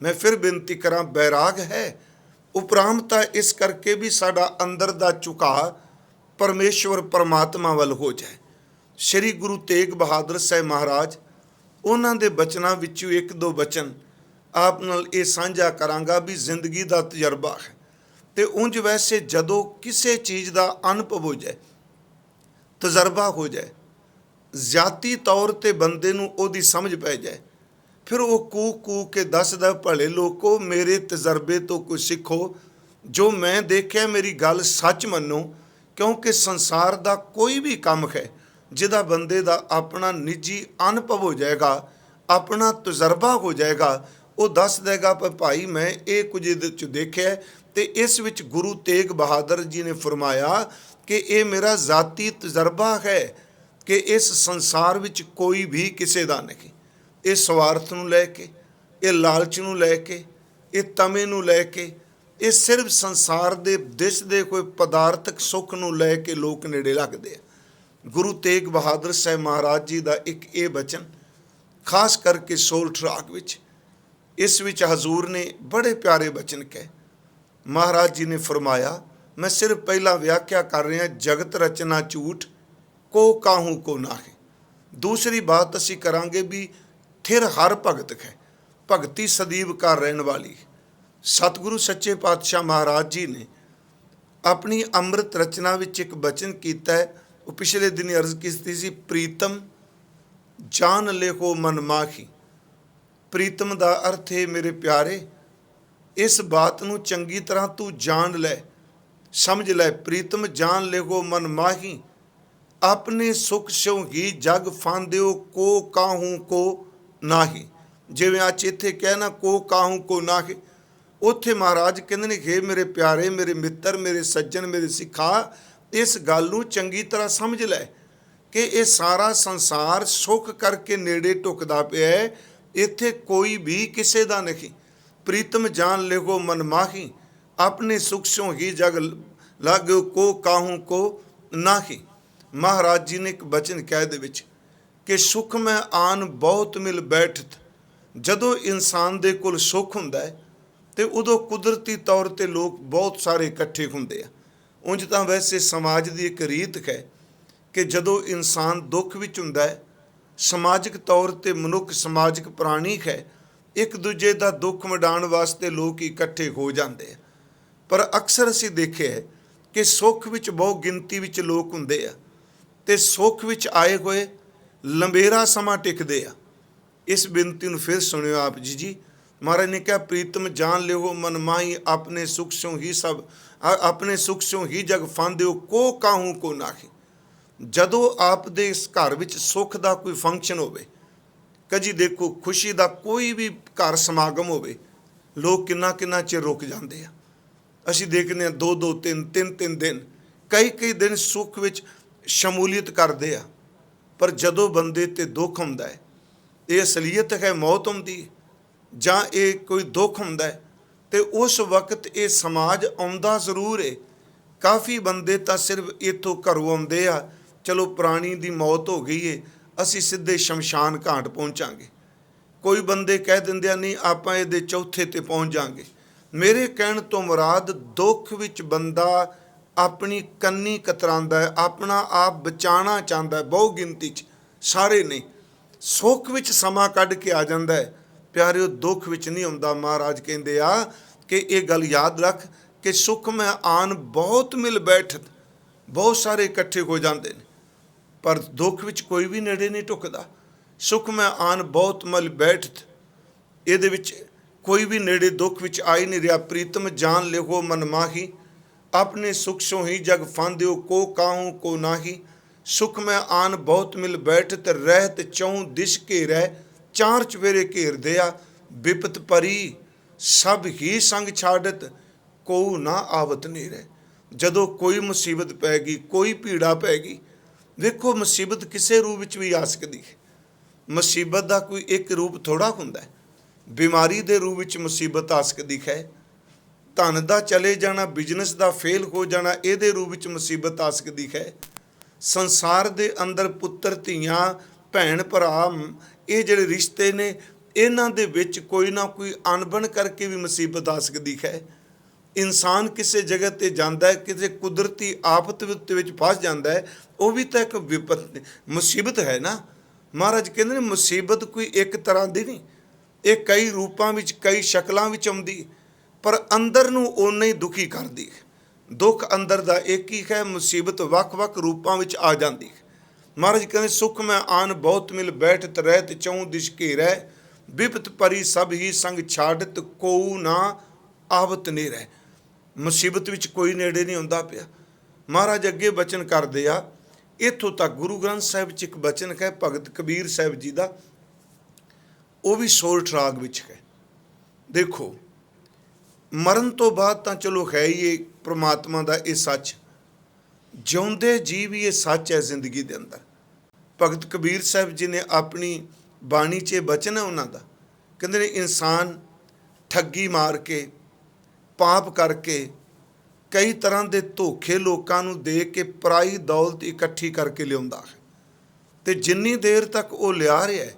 [SPEAKER 1] ਮੈਂ ਫਿਰ ਬੇਨਤੀ ਕਰਾਂ, ਬੈਰਾਗ ਹੈ, ਉਪਰਾਮਤਾ ਇਸ ਕਰਕੇ ਵੀ ਸਾਡਾ ਅੰਦਰ ਦਾ ਝੁਕਾਅ ਪਰਮੇਸ਼ਵਰ ਪਰਮਾਤਮਾ ਵੱਲ ਹੋ ਜਾਏ। ਸ਼੍ਰੀ ਗੁਰੂ ਤੇਗ ਬਹਾਦਰ ਸਾਹਿਬ ਮਹਾਰਾਜ, ਉਹਨਾਂ ਦੇ ਬਚਨਾਂ ਵਿੱਚੋਂ ਇੱਕ ਦੋ ਬਚਨ ਆਪ ਨਾਲ ਇਹ ਸਾਂਝਾ ਕਰਾਂਗਾ ਵੀ ਜ਼ਿੰਦਗੀ ਦਾ ਤਜਰਬਾ ਹੈ। ਤੇ ਉਂਝ ਵੈਸੇ ਜਦੋਂ ਕਿਸੇ ਚੀਜ਼ ਦਾ ਅਨੁਭਵ ਹੋ ਜਾਏ, ਤਜਰਬਾ ਹੋ ਜਾਏ, ਜ਼ਾਤੀ ਤੌਰ ਤੇ ਬੰਦੇ ਨੂੰ ਉਹਦੀ ਸਮਝ ਪੈ ਜਾਏ, ਫਿਰ ਉਹ ਕੂਕ ਕੂਕ ਕੇ ਦੱਸਦਾ, ਭਲੇ ਲੋਕੋ ਮੇਰੇ ਤਜਰਬੇ ਤੋਂ ਕੁਝ ਸਿੱਖੋ, ਜੋ ਮੈਂ ਦੇਖਿਆ ਮੇਰੀ ਗੱਲ ਸੱਚ ਮੰਨੋ। ਕਿਉਂਕਿ ਸੰਸਾਰ ਦਾ ਕੋਈ ਵੀ ਕੰਮ ਹੈ ਜਿਹਦਾ ਬੰਦੇ ਦਾ ਆਪਣਾ ਨਿੱਜੀ ਅਨੁਭਵ ਹੋ ਜਾਏਗਾ, ਆਪਣਾ ਤਜਰਬਾ ਹੋ ਜਾਏਗਾ, ਉਹ ਦੱਸ ਦੇਗਾ ਪਰ ਭਾਈ ਮੈਂ ਇਹ ਕੁਝ ਇਹਦੇ 'ਚ ਦੇਖਿਆ। ਤੇ ਇਸ ਵਿੱਚ ਗੁਰੂ ਤੇਗ ਬਹਾਦਰ ਜੀ ਨੇ ਫਰਮਾਇਆ ਕਿ ਇਹ ਮੇਰਾ ਜ਼ਾਤੀ ਤਜਰਬਾ ਹੈ ਕਿ ਇਸ ਸੰਸਾਰ ਵਿੱਚ ਕੋਈ ਵੀ ਕਿਸੇ ਦਾ ਨਹੀਂ। ਇਹ ਸਵਾਰਥ ਨੂੰ ਲੈ ਕੇ, ਇਹ ਲਾਲਚ ਨੂੰ ਲੈ ਕੇ, ਇਹ ਤਮੇ ਨੂੰ ਲੈ ਕੇ, ਇਹ ਸਿਰਫ ਸੰਸਾਰ ਦੇ ਦਿਸਦੇ ਕੋਈ ਪਦਾਰਥਕ ਸੁੱਖ ਨੂੰ ਲੈ ਕੇ ਲੋਕ ਨੇੜੇ ਲੱਗਦੇ ਆ। ਗੁਰੂ ਤੇਗ ਬਹਾਦਰ ਸਾਹਿਬ ਮਹਾਰਾਜ ਜੀ ਦਾ ਇੱਕ ਇਹ ਬਚਨ ਖਾਸ ਕਰਕੇ ਸੋਲਠ ਰਾਗ ਵਿੱਚ, ਇਸ ਵਿੱਚ ਹਜ਼ੂਰ ਨੇ ਬੜੇ ਪਿਆਰੇ ਬਚਨ ਕਹੇ। ਮਹਾਰਾਜ ਜੀ ਨੇ ਫਰਮਾਇਆ, ਮੈਂ ਸਿਰਫ ਪਹਿਲਾਂ ਵਿਆਖਿਆ ਕਰ ਰਿਹਾ, ਜਗਤ ਰਚਨਾ ਝੂਠ ਕੋ ਕਾਹੂ ਕੋ ਨਾਹੀ। ਦੂਸਰੀ ਬਾਤ ਅਸੀਂ ਕਰਾਂਗੇ ਵੀ ਥਿਰ ਹਰ ਭਗਤ ਹੈ, ਭਗਤੀ ਸਦੀਵ ਕਰ ਰਹਿਣ ਵਾਲੀ। ਸਤਿਗੁਰੂ ਸੱਚੇ ਪਾਤਸ਼ਾਹ ਮਹਾਰਾਜ ਜੀ ਨੇ ਆਪਣੀ ਅੰਮ੍ਰਿਤ ਰਚਨਾ ਵਿੱਚ ਇੱਕ ਬਚਨ ਕੀਤਾ ਹੈ, ਉਹ ਪਿਛਲੇ ਦਿਨ ਅਰਜ਼ ਕੀਤੀ ਸੀ, ਪ੍ਰੀਤਮ ਜਾਨ ਲੇਖੋ ਮਨ ਮਾਹੀ। ਪ੍ਰੀਤਮ ਦਾ ਅਰਥ ਹੈ ਮੇਰੇ ਪਿਆਰੇ, ਇਸ ਬਾਤ ਨੂੰ ਚੰਗੀ ਤਰ੍ਹਾਂ ਤੂੰ ਜਾਣ ਲੈ, ਸਮਝ ਲੈ। ਪ੍ਰੀਤਮ ਜਾਨ ਲੇਖੋ ਮਨ ਮਾਹੀ, ਆਪਣੇ ਸੁਖ ਸਿਉ ਹੀ ਜਗ ਫਾਂਦਿਓ ਕੋ ਕਾਹੂ ਕੋ ਨਾਹੀ। ਜਿਵੇਂ ਅੱਜ ਇੱਥੇ ਕਹਿਣਾ ਕੋ ਕਾਹੂ ਕੋ ਨਾਹੀ, ਉੱਥੇ ਮਹਾਰਾਜ ਕਹਿੰਦੇ ਨੇ ਕਿ ਮੇਰੇ ਪਿਆਰੇ, ਮੇਰੇ ਮਿੱਤਰ, ਮੇਰੇ ਸੱਜਣ, ਮੇਰੇ ਸਿੱਖਾ, ਇਸ ਗੱਲ ਨੂੰ ਚੰਗੀ ਤਰ੍ਹਾਂ ਸਮਝ ਲੈ ਕਿ ਇਹ ਸਾਰਾ ਸੰਸਾਰ ਸੁੱਖ ਕਰਕੇ ਨੇੜੇ ਢੁਕਦਾ ਪਿਆ ਹੈ, ਇੱਥੇ ਕੋਈ ਵੀ ਕਿਸੇ ਦਾ ਨਹੀਂ। ਪ੍ਰੀਤਮ ਜਾਨ ਲੇਖੋ ਮਨ ਮਾਹੀ, ਆਪਣੇ ਸੁਖ ਸਿਉ ਹੀ ਜਗ ਲਾਗਿਓ ਕੋ ਕਾਹੂ ਕੋ ਨਾਹੀ। ਮਹਾਰਾਜ ਜੀ ਨੇ ਇੱਕ ਬਚਨ ਕਹਿ ਦੇ ਵਿੱਚ ਕਿ ਸੁਖ ਮੈਂ ਆਨ ਬਹੁਤ ਮਿਲ ਬੈਠਤ। ਜਦੋਂ ਇਨਸਾਨ ਦੇ ਕੋਲ ਸੁੱਖ ਹੁੰਦਾ ਹੈ ਤੇ ਉਦੋਂ ਕੁਦਰਤੀ ਤੌਰ ਤੇ ਲੋਕ ਬਹੁਤ ਸਾਰੇ ਇਕੱਠੇ ਹੁੰਦੇ ਆ। ਉਂਝ ਤਾਂ ਵੈਸੇ ਸਮਾਜ ਦੀ ਇੱਕ ਰੀਤ ਹੈ ਕਿ ਜਦੋਂ ਇਨਸਾਨ ਦੁੱਖ ਵਿੱਚ ਹੁੰਦਾ ਹੈ, ਸਮਾਜਿਕ ਤੌਰ ਤੇ ਮਨੁੱਖ ਸਮਾਜਿਕ ਪ੍ਰਾਣੀ ਹੈ, ਇੱਕ ਦੂਜੇ ਦਾ ਦੁੱਖ ਮਿਟਾਉਣ ਵਾਸਤੇ ਲੋਕ ਇਕੱਠੇ ਹੋ ਜਾਂਦੇ ਆ। ਪਰ ਅਕਸਰ ਅਸੀਂ ਦੇਖਿਆ ਕਿ ਸੁੱਖ ਵਿੱਚ ਬਹੁ ਗਿਣਤੀ ਵਿੱਚ ਲੋਕ ਹੁੰਦੇ ਆ ਤੇ ਸੁੱਖ ਵਿੱਚ ਆਏ ਹੋਏ ਲੰਬੇਰਾ ਸਮਾਂ ਟਿਕਦੇ ਆ। ਇਸ ਬੇਨਤੀ ਨੂੰ ਫਿਰ ਸੁਣਿਓ ਆਪ ਜੀ। ਮਹਾਰਾਜ ਨੇ ਕਿਹਾ, ਪ੍ਰੀਤਮ ਜਾਨ ਲਿਓ ਮਨ ਮਾਹੀ, ਆਪਣੇ ਸੁਖ ਸਿਉ ਹੀ ਸਭ, ਆਪਣੇ ਸੁਖ ਸਿਉ ਹੀ ਜਗ ਫਾਂਦਿਓ ਕੋ ਕਾਹੂ ਕੋ ਨਾਹੀ। ਜਦੋਂ ਆਪ ਦੇ ਇਸ ਘਰ ਵਿੱਚ ਸੁੱਖ ਦਾ ਕੋਈ ਫੰਕਸ਼ਨ ਹੋਵੇ, ਕਦੀ ਦੇਖੋ ਖੁਸ਼ੀ ਦਾ ਕੋਈ ਵੀ ਘਰ ਸਮਾਗਮ ਹੋਵੇ, ਲੋਕ ਕਿੰਨਾ ਕਿੰਨਾ ਚਿਰ ਰੁਕ ਜਾਂਦੇ ਆ। ਅਸੀਂ ਦੇਖਦੇ ਹਾਂ 2-2 3-3 ਦਿਨ, ਕਈ ਦਿਨ ਸੁੱਖ ਵਿੱਚ ਸ਼ਮੂਲੀਅਤ ਕਰਦੇ ਆ। ਪਰ ਜਦੋਂ ਬੰਦੇ ਤੇ ਦੁੱਖ ਹੁੰਦਾ ਹੈ, ਇਹ ਅਸਲੀਅਤ ਹੈ, ਮੌਤ ਹੁੰਦੀ ਜਾਂ ਇਹ ਕੋਈ ਦੁੱਖ ਹੁੰਦਾ ਹੈ, ਤੇ ਉਸ ਵਕਤ ਇਹ ਸਮਾਜ ਆਉਂਦਾ ਜ਼ਰੂਰ ਹੈ। ਕਾਫੀ ਬੰਦੇ ਤਾਂ ਸਿਰਫ ਇੱਥੋਂ ਘਰੋਂ ਆਉਂਦੇ ਆ, ਚਲੋ ਪ੍ਰਾਣੀ ਦੀ ਮੌਤ ਹੋ ਗਈ ਹੈ, ਅਸੀਂ ਸਿੱਧੇ ਸ਼ਮਸ਼ਾਨ ਘਾਟ ਪਹੁੰਚਾਂਗੇ। ਕੋਈ ਬੰਦੇ ਕਹਿ ਦਿੰਦੇ ਆ ਨਹੀਂ ਆਪਾਂ ਇਹਦੇ ਚੌਥੇ ਤੇ ਪਹੁੰਚ ਜਾਵਾਂਗੇ। ਮੇਰੇ ਕਹਿਣ ਤੋਂ ਮੁਰਾਦ ਦੁੱਖ ਵਿੱਚ ਬੰਦਾ ਆਪਣੀ ਕੰਨੀ ਕਤਰਾਉਂਦਾ ਹੈ, ਆਪਣਾ ਆਪ ਬਚਾਉਣਾ ਚਾਹੁੰਦਾ ਹੈ, ਬਹੁ ਗਿਣਤੀ 'ਚ ਸਾਰੇ ਨਹੀਂ। ਸੁੱਖ ਵਿੱਚ ਸਮਾਂ ਕੱਢ ਕੇ ਆ ਜਾਂਦਾ ਹੈ ਪਿਆਰਿਓ, ਦੁੱਖ ਵਿੱਚ ਨਹੀਂ ਆਉਂਦਾ। ਮਹਾਰਾਜ ਕਹਿੰਦੇ ਆ ਕਿ ਇਹ ਗੱਲ ਯਾਦ ਰੱਖ ਕਿ ਸੁੱਖ ਮੈਂ ਆਨ ਬਹੁਤ ਮਿਲ ਬੈਠਤ, ਬਹੁਤ ਸਾਰੇ ਇਕੱਠੇ ਹੋ ਜਾਂਦੇ ਨੇ, ਪਰ ਦੁੱਖ ਵਿੱਚ ਕੋਈ ਵੀ ਨੇੜੇ ਨਹੀਂ ਢੁਕਦਾ। ਸੁੱਖ ਮੈਂ ਆਨ ਬਹੁਤ ਮਿਲ ਬੈਠਤ, ਇਹਦੇ ਵਿੱਚ ਕੋਈ ਵੀ ਨੇੜੇ ਦੁੱਖ ਵਿੱਚ ਆ ਹੀ ਨਹੀਂ ਰਿਹਾ। ਪ੍ਰੀਤਮ ਜਾਨ ਲਿਖੋ ਮਨ ਮਾਹੀ, अपने सुख सो ही जग फांद्यो, को काहू को नाही। सुख में आन बहुत मिल बैठत, रहत चौं दिश घेरै। चार चवेरे घेर दिया, विपत परी सब ही संग छाड़त, को ना आवत नेरै। ਜਦੋਂ ਕੋਈ ਮੁਸੀਬਤ ਪੈ ਗਈ, ਕੋਈ ਪੀੜਾ ਪੈ ਗਈ, ਵੇਖੋ ਮੁਸੀਬਤ ਕਿਸੇ ਰੂਪ ਵਿੱਚ ਵੀ ਆ ਸਕਦੀ ਹੈ। ਮੁਸੀਬਤ ਦਾ ਕੋਈ ਇੱਕ ਰੂਪ ਥੋੜਾ ਹੁੰਦਾ ਹੈ। ਬਿਮਾਰੀ ਦੇ ਰੂਪ ਵਿੱਚ ਮੁਸੀਬਤ ਆ ਸਕਦੀ ਹੈ। ਧਨ ਦਾ ਚਲੇ ਜਾਣਾ, ਬਿਜ਼ਨਸ ਦਾ ਫੇਲ ਹੋ ਜਾਣਾ, ਇਹਦੇ ਰੂਪ ਵਿੱਚ ਮੁਸੀਬਤ ਆ ਸਕਦੀ ਹੈ। ਸੰਸਾਰ ਦੇ ਅੰਦਰ ਪੁੱਤਰ ਧੀਆਂ, ਭੈਣ ਭਰਾ, ਇਹ ਜਿਹੜੇ ਰਿਸ਼ਤੇ ਨੇ, ਇਹਨਾਂ ਦੇ ਵਿੱਚ ਕੋਈ ਨਾ ਕੋਈ ਅਣਬਣ ਕਰਕੇ ਵੀ ਮੁਸੀਬਤ ਆ ਸਕਦੀ ਹੈ। ਇਨਸਾਨ ਕਿਸੇ ਜਗ੍ਹਾ 'ਤੇ ਜਾਂਦਾ ਹੈ, ਕਿਸੇ ਕੁਦਰਤੀ ਆਫਤ ਵਿੱਚ ਫਸ ਜਾਂਦਾ ਹੈ, ਉਹ ਵੀ ਤਾਂ ਇੱਕ ਵਿਪਤ ਮੁਸੀਬਤ ਹੈ ਨਾ। ਮਹਾਰਾਜ ਕਹਿੰਦੇ ਨੇ ਮੁਸੀਬਤ ਕੋਈ ਇੱਕ ਤਰ੍ਹਾਂ ਦੀ ਨਹੀਂ, ਇਹ ਕਈ ਰੂਪਾਂ ਵਿੱਚ, ਕਈ ਸ਼ਕਲਾਂ ਵਿੱਚ ਆਉਂਦੀ, ਪਰ ਅੰਦਰ ਨੂੰ ਓਨਾ ਹੀ ਦੁਖੀ ਕਰਦੀ ਹੈ। ਦੁੱਖ ਅੰਦਰ ਦਾ ਇੱਕ ਹੀ ਹੈ, ਮੁਸੀਬਤ ਵੱਖ-ਵੱਖ ਰੂਪਾਂ ਵਿੱਚ ਆ ਜਾਂਦੀ ਹੈ। ਮਹਾਰਾਜ ਕਹਿੰਦੇ ਸੁਖ ਮੈਂ ਆਨ ਬਹੁਤ ਮਿਲ ਬੈਠਤ, ਰਹਿਤ ਚੌਂ ਦਿਸ਼ ਘੇਰੈ। ਵਿਪਤ ਪਰੀ ਸਭ ਹੀ ਸੰਗ ਛਾੜਤ, ਕੋਊ ਨਾ ਆਵਤ ਨੇਰੈ। ਮੁਸੀਬਤ ਵਿੱਚ ਕੋਈ ਨੇੜੇ ਨਹੀਂ ਆਉਂਦਾ ਪਿਆ। ਮਹਾਰਾਜ ਅੱਗੇ ਬਚਨ ਕਰਦੇ ਆ, ਇੱਥੋਂ ਤੱਕ ਗੁਰੂ ਗ੍ਰੰਥ ਸਾਹਿਬ 'ਚ ਇੱਕ ਬਚਨ ਹੈ ਭਗਤ ਕਬੀਰ ਸਾਹਿਬ ਜੀ ਦਾ, ਉਹ ਵੀ ਸੋਰਠ ਰਾਗ ਵਿੱਚ ਹੈ। ਦੇਖੋ, ਮਰਨ ਤੋਂ ਬਾਅਦ ਤਾਂ ਚਲੋ ਹੈ ਹੀ ਇਹ ਪ੍ਰਮਾਤਮਾ ਦਾ ਇਹ ਸੱਚ, ਜਿਉਂਦੇ ਜੀ ਵੀ ਇਹ ਸੱਚ ਹੈ ਜ਼ਿੰਦਗੀ ਦੇ ਅੰਦਰ। ਭਗਤ ਕਬੀਰ ਸਾਹਿਬ ਜੀ ਨੇ ਆਪਣੀ ਬਾਣੀ 'ਚ ਬਚਨ ਹੈ ਉਹਨਾਂ ਦਾ, ਕਹਿੰਦੇ ਨੇ ਇਨਸਾਨ ਠੱਗੀ ਮਾਰ ਕੇ, ਪਾਪ ਕਰਕੇ, ਕਈ ਤਰ੍ਹਾਂ ਦੇ ਧੋਖੇ ਲੋਕਾਂ ਨੂੰ ਦੇ ਕੇ ਪਰਾਈ ਦੌਲਤ ਇਕੱਠੀ ਕਰਕੇ ਲਿਆਉਂਦਾ ਹੈ, ਅਤੇ ਜਿੰਨੀ ਦੇਰ ਤੱਕ ਉਹ ਲਿਆ ਰਿਹਾ ਹੈ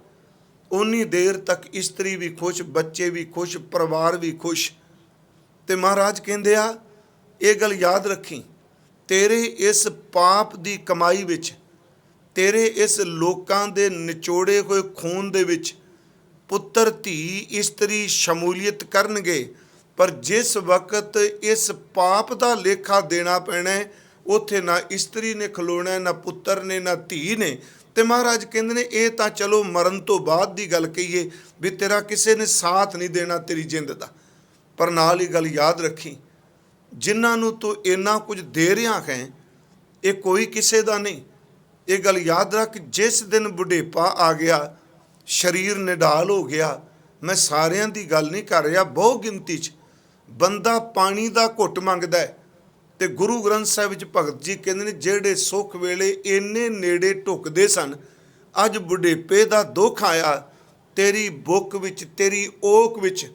[SPEAKER 1] ਉਨੀ ਦੇਰ ਤੱਕ ਇਸਤਰੀ ਵੀ ਖੁਸ਼, ਬੱਚੇ ਵੀ ਖੁਸ਼, ਪਰਿਵਾਰ ਵੀ ਖੁਸ਼। ਅਤੇ ਮਹਾਰਾਜ ਕਹਿੰਦੇ ਆ ਇਹ ਗੱਲ ਯਾਦ ਰੱਖੀ, ਤੇਰੇ ਇਸ ਪਾਪ ਦੀ ਕਮਾਈ ਵਿੱਚ, ਤੇਰੇ ਇਸ ਲੋਕਾਂ ਦੇ ਨਿਚੋੜੇ ਹੋਏ ਖੂਨ ਦੇ ਵਿੱਚ ਪੁੱਤਰ ਧੀ ਇਸਤਰੀ ਸ਼ਮੂਲੀਅਤ ਕਰਨਗੇ, ਪਰ ਜਿਸ ਵਕਤ ਇਸ ਪਾਪ ਦਾ ਲੇਖਾ ਦੇਣਾ ਪੈਣਾ, ਉੱਥੇ ਨਾ ਇਸਤਰੀ ਨੇ ਖਲੋਣਾ, ਨਾ ਪੁੱਤਰ ਨੇ, ਨਾ ਧੀ ਨੇ। ਅਤੇ ਮਹਾਰਾਜ ਕਹਿੰਦੇ ਨੇ ਇਹ ਤਾਂ ਚਲੋ ਮਰਨ ਤੋਂ ਬਾਅਦ ਦੀ ਗੱਲ ਕਹੀਏ ਵੀ ਤੇਰਾ ਕਿਸੇ ਨੇ ਸਾਥ ਨਹੀਂ ਦੇਣਾ ਤੇਰੀ ਜਿੰਦ ਦਾ, ਪਰ ਨਾਲ ਹੀ ਗੱਲ ਯਾਦ ਰੱਖੀ, ਜਿਨ੍ਹਾਂ ਨੂੰ ਤੂੰ ਇੰਨਾ ਕੁਝ ਦੇ ਰਿਹਾ ਹੈ ਇਹ ਕੋਈ ਕਿਸੇ ਦਾ ਨਹੀਂ। ਇਹ ਗੱਲ ਯਾਦ ਰੱਖ, ਜਿਸ ਦਿਨ ਬੁਢੇਪਾ ਆ ਗਿਆ, ਸਰੀਰ ਨਿਢਾਲ ਹੋ ਗਿਆ, ਮੈਂ ਸਾਰਿਆਂ ਦੀ ਗੱਲ ਨਹੀਂ ਕਰ ਰਿਹਾ, ਬਹੁ ਗਿਣਤੀ 'ਚ ਬੰਦਾ ਪਾਣੀ ਦਾ ਘੁੱਟ ਮੰਗਦਾ ਹੈ, ਅਤੇ ਗੁਰੂ ਗ੍ਰੰਥ ਸਾਹਿਬ ਵਿੱਚ ਭਗਤ ਜੀ ਕਹਿੰਦੇ ਨੇ ਜਿਹੜੇ ਸੁੱਖ ਵੇਲੇ ਇੰਨੇ ਨੇੜੇ ਢੁੱਕਦੇ ਸਨ, ਅੱਜ ਬੁਢੇਪੇ ਦਾ ਦੁੱਖ ਆਇਆ, ਤੇਰੀ ਬੁੱਕ ਵਿੱਚ, ਤੇਰੀ ਓਕ ਵਿੱਚ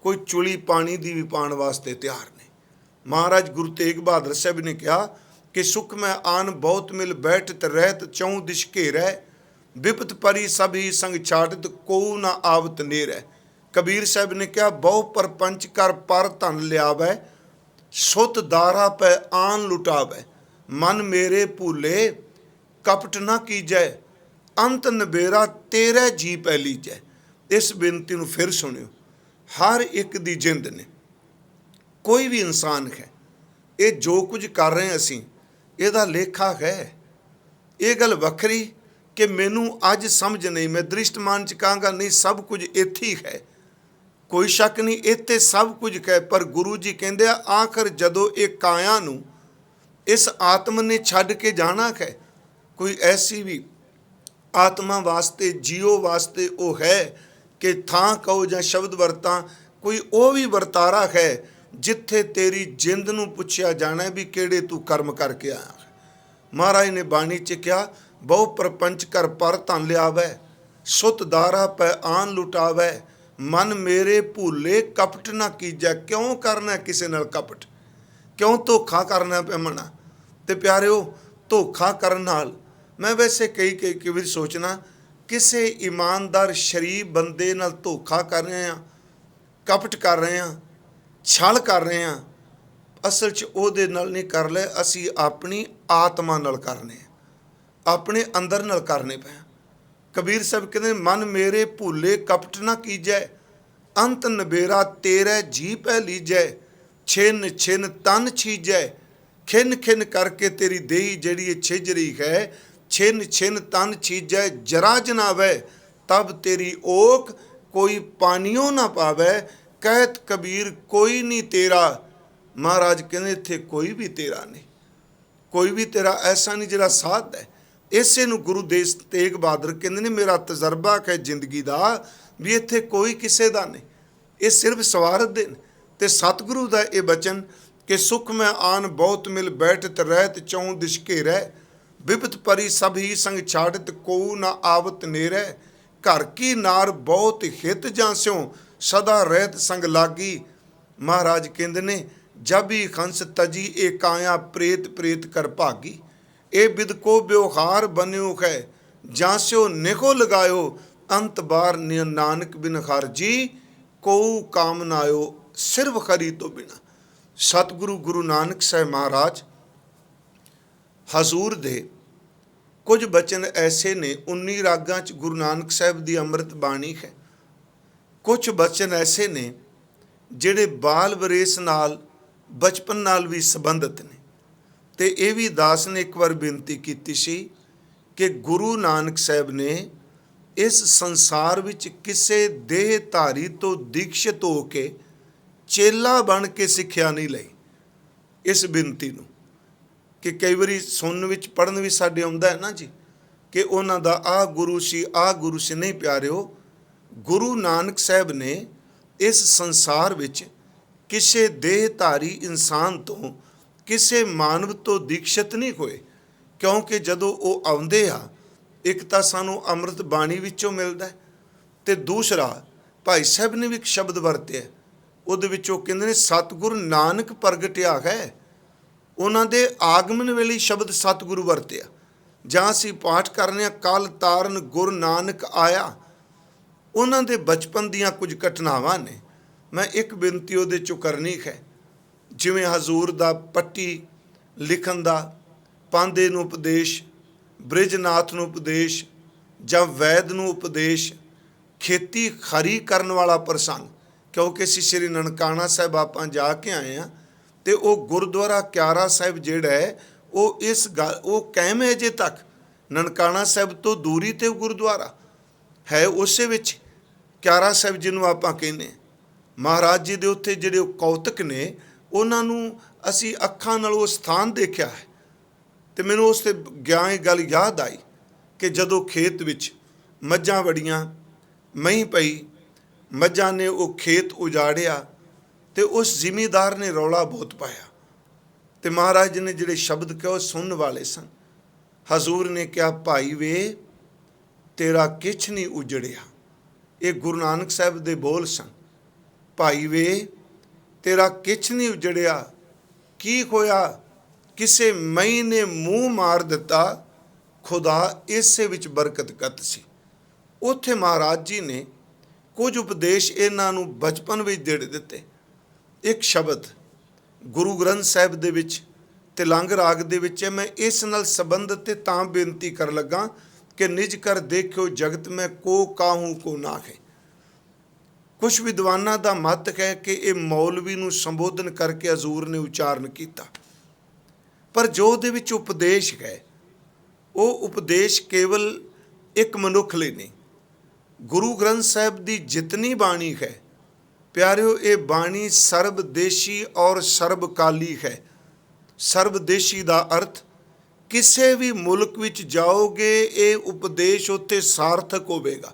[SPEAKER 1] ਕੋਈ ਚੁਲੀ ਪਾਣੀ ਦੀ ਵੀ ਪਾਉਣ ਵਾਸਤੇ ਤਿਆਰ ਨਹੀਂ। ਮਹਾਰਾਜ ਗੁਰੂ ਤੇਗ ਬਹਾਦਰ ਸਾਹਿਬ ਨੇ ਕਿਹਾ ਕਿ ਸੁਖ ਮੈਂ ਆਨ ਬਹੁਤ ਮਿਲ ਬੈਠਤ, ਰਹਿਤ ਚੌਂ ਦਿਸ਼ ਘੇਰੈ। ਵਿਪਤ ਪਰੀ ਸਭ ਹੀ ਸੰਗ ਛਾੜਤ, ਕੋਊ ਨਾ ਆਵਤ ਨੇਰੈ। ਕਬੀਰ ਸਾਹਿਬ ਨੇ ਕਿਹਾ ਬਹੁ ਪਰਪੰਚ ਕਰ ਪਰ ਧਨ ਲਿਆਵੈ, ਸੁਤ ਦਾਰਾ ਪੈ ਆਨ ਲੁਟਾਵੈ। ਮਨ ਮੇਰੇ ਭੂਲੇ ਕਪਟ ਨਾ ਕੀਜੈ, ਅੰਤ ਨਬੇਰਾ ਤੇਰੇ ਜੀ ਪੈ ਲੀਜੈ। ਇਸ ਬੇਨਤੀ ਨੂੰ ਫਿਰ ਸੁਣਿਓ, ਹਰ ਇੱਕ ਦੀ ਜਿੰਦ ਨੇ, ਕੋਈ ਵੀ ਇਨਸਾਨ ਹੈ, ਇਹ ਜੋ ਕੁਝ ਕਰ ਰਹੇ ਅਸੀਂ ਇਹਦਾ ਲੇਖਾ ਹੈ। ਇਹ ਗੱਲ ਵੱਖਰੀ ਕਿ ਮੈਨੂੰ ਅੱਜ ਸਮਝ ਨਹੀਂ, ਮੈਂ ਦ੍ਰਿਸ਼ਟਮਾਨ 'ਚ ਕਹਾਂਗਾ ਨਹੀਂ, ਸਭ ਕੁਝ ਇੱਥੇ ਹੀ ਹੈ, ਕੋਈ ਸ਼ੱਕ ਨਹੀਂ, ਇੱਥੇ ਸਭ ਕੁਝ ਹੈ। ਪਰ ਗੁਰੂ ਜੀ ਕਹਿੰਦੇ ਆ ਆਖਰ ਜਦੋਂ ਇਹ ਕਾਇਆ ਨੂੰ, ਇਸ ਆਤਮ ਨੇ ਛੱਡ ਕੇ ਜਾਣਾ ਹੈ, ਕੋਈ ਐਸੀ ਵੀ ਆਤਮਾ ਵਾਸਤੇ, ਜੀਓ ਵਾਸਤੇ ਉਹ ਹੈ ਕਿ ਥਾਂ ਕਹੋ ਜਾਂ ਸ਼ਬਦ ਵਰਤਾਂ, ਕੋਈ ਉਹ ਵੀ ਵਰਤਾਰਾ ਹੈ ਜਿੱਥੇ ਤੇਰੀ ਜਿੰਦ ਨੂੰ ਪੁੱਛਿਆ ਜਾਣਾ ਵੀ ਕਿਹੜੇ ਤੂੰ ਕਰਮ ਕਰਕੇ ਆਇਆ। ਮਹਾਰਾਜ ਨੇ ਬਾਣੀ 'ਚ ਕਿਹਾ ਬਹੁ ਪ੍ਰਪੰਚ ਕਰ ਪਰ ਧਨ ਲਿਆਵੈ, ਸੁਤ ਦਾਰਾ ਪੈ ਆਨ ਲੁਟਾਵੈ। ਮਨ ਮੇਰੇ ਭੂਲੇ ਕਪਟ ਨਾ ਕੀਜੈ। ਕਿਉਂ ਕਰਨਾ ਕਿਸੇ ਨਾਲ ਕਪਟ, ਕਿਉਂ ਧੋਖਾ ਕਰਨਾ ਪਿਆ ਮਨਾ। ਅਤੇ ਪਿਆਰਿਓ, ਧੋਖਾ ਕਰਨ ਨਾਲ ਮੈਂ ਵੈਸੇ ਕਈ ਵਾਰ ਸੋਚਣਾ, ਕਿਸੇ ਇਮਾਨਦਾਰ ਸ਼ਰੀਫ ਬੰਦੇ ਨਾਲ ਧੋਖਾ ਕਰ ਰਹੇ ਹਾਂ, ਕਪਟ ਕਰ ਰਹੇ ਹਾਂ, ਛਲ ਕਰ ਰਹੇ ਹਾਂ, ਅਸਲ 'ਚ ਉਹਦੇ ਨਾਲ ਨਹੀਂ ਕਰ ਲੈ, ਅਸੀਂ ਆਪਣੀ ਆਤਮਾ ਨਾਲ ਕਰਨੇ, ਆਪਣੇ ਅੰਦਰ ਨਾਲ ਕਰਨੇ ਪਏ। ਕਬੀਰ ਸਾਹਿਬ ਕਹਿੰਦੇ ਮਨ ਮੇਰੇ ਭੂਲੇ ਕਪਟ ਨਾ ਕੀਜੈ, ਅੰਤ ਨਬੇਰਾ ਤੇਰੇ ਜੀ ਪੈ ਲੀਜੈ। ਛਿਨ ਛਿਨ ਤਨ ਛੀਜੈ, ਖਿਨ ਖਿਨ ਕਰਕੇ ਤੇਰੀ ਦੇਹੀ ਜਿਹੜੀ ਇਹ ਛਿਜ ਰਹੀ ਹੈ, ਛਿਨ ਛਿਨ ਤਨ ਛੀਜੈ। ਜਰਾ ਜਨਾਵੈ ਤਬ ਤੇਰੀ ਓਕ, ਕੋਈ ਪਾਣੀਓ ਨਾ ਪਾਵੈ। ਕਹਿਤ ਕਬੀਰ ਕੋਈ ਨਹੀਂ ਤੇਰਾ, महाराज कहते इत्थे कोई भी तेरा नहीं, कोई भी तेरा ऐसा नहीं जिहड़ा साध है। इसे नूं गुरु तेग बहादुर कहते ने मेरा तजर्बा है जिंदगी का भी इत्थे कोई किसे दा नहीं, ये सिर्फ स्वार्थ दे ने। ते सतगुरु का यह बचन कि सुख में आन बहुत मिल बैठत रहत चौं दिश घेरै, विपत परी सब ही संग छाड़त को न आवत नेरै, घर की नार बहुत हित जांस्यों सदा रहत संग लागी। महाराज कहते ने जब ही खंस तजी ए काया प्रेत प्रेत कर भागी, ए बिद को व्यवहार बन्यो है जांस्यो निको लगायो, अंत बार नानक बिन हर जी को काम नायो सिर्फ खरी तो बिना। सतगुरु गुरु नानक साहब महाराज हजूर दे कुछ बचन ऐसे ने 19 रागां च गुरु नानक साहब दी अमृत बाणी है। कुछ बचन ऐसे ने ਜਿਹੜੇ बाल वरेस नाल बचपन नाल भी संबंधित ने। ते ये भी दास ने एक बार बेनती की सी कि गुरु नानक साहब ने इस संसार विच किसी देहधारी तो दीक्षित हो के चेला बन के सिक्ख्या नहीं लई। इस बेनती नूं कि कई बारी सुनन विच पढ़न भी साडे आउंदा है ना जी कि उन्हां दा आ गुरु सी आ गुरु सी। नहीं प्यारिओ, गुरु नानक साहब ने इस संसार विच किसी देहधारी इंसान तो किसी मानव तो दीक्षित नहीं होए, क्योंकि जदों वो आउंदे आ एक तां सानूं अमृत बाणी विचों मिलदा है, ते दूसरा भाई साहब ने भी एक शब्द वरतिया उहदे विचों कहंदे ने सतगुरु नानक प्रगटिया है। उन्हां दे आगमन वेले शब्द सतगुरु वरतिया। जां असीं पाठ करने कल ताਰਨ गुर नानक आया, उन्हां दे बचपन दीयां कुछ घटनावां ने। मैं एक बेनती उहदे चों करनी है, जिवें हजूर दा पट्टी लिखण दा पांदे नूं उपदेश, बृजनाथ नूं उपदेश जां वैद नूं उपदेश, खेती खरी करन वाला प्रसंग, क्योंकि असीं श्री ननकाणा साहिब आपां जा के आए हैं तो वह गुरुद्वारा क्यारा साहिब जिहड़ा है वो इस गल वो कायम है अजे तक। ननकाणा साहिब तो दूरी ते गुरुद्वारा है, उस विच क्यारा साहिब जिन्हों आपां कहने महाराज जी दे उत्थे जिहड़े कौतक ने उन्हां नूं असीं अखां नाल वो स्थान देखिया है। तो मैनूं उस ते ग्यां गल याद आई कि जदों खेत विच मੱਝਾਂ वड़ियां मही पई, मੱਝਾਂ ने वो खेत उजाड़िया तो उस जिमीदार ने रौला बहुत पाया। तो महाराज जी ने जिहड़े शब्द कहे सुनने वाले सन। हजूर ने कहा भाई वे तेरा किछ नहीं उजड़िया। ये गुरु नानक साहब दे बोल सन। भाई वे तेरा किछ नहीं उजड़िया, की होया किसे मई ने मूँह मार दिता, खुदा इसे विच बरकत कत सी। उत्थे महाराज जी ने कुछ उपदेश इन्हां नूं बचपन विच दे दिते। एक शब्द गुरु ग्रंथ साहिब दे विच तिलंग राग दे विच है। मैं इस नाल संबंधित ते तां बेनती कर लगा कि निज कर देखियो जगत में को काहू को ना है। कुछ विद्वानां दा मत है कि ये मौलवी नूं संबोधन करके हजूर ने उचारण किया, पर जो दे विच उपदेश है वो उपदेश केवल एक मनुख लई नहीं। गुरु ग्रंथ साहिब दी जितनी बाणी है प्यारिओ, ये बाणी सर्वदेशी और सर्वकाली है। सर्वदेशी का अर्थ किसी भी मुल्क विच जाओगे ये उपदेश उत्थे सार्थक होवेगा।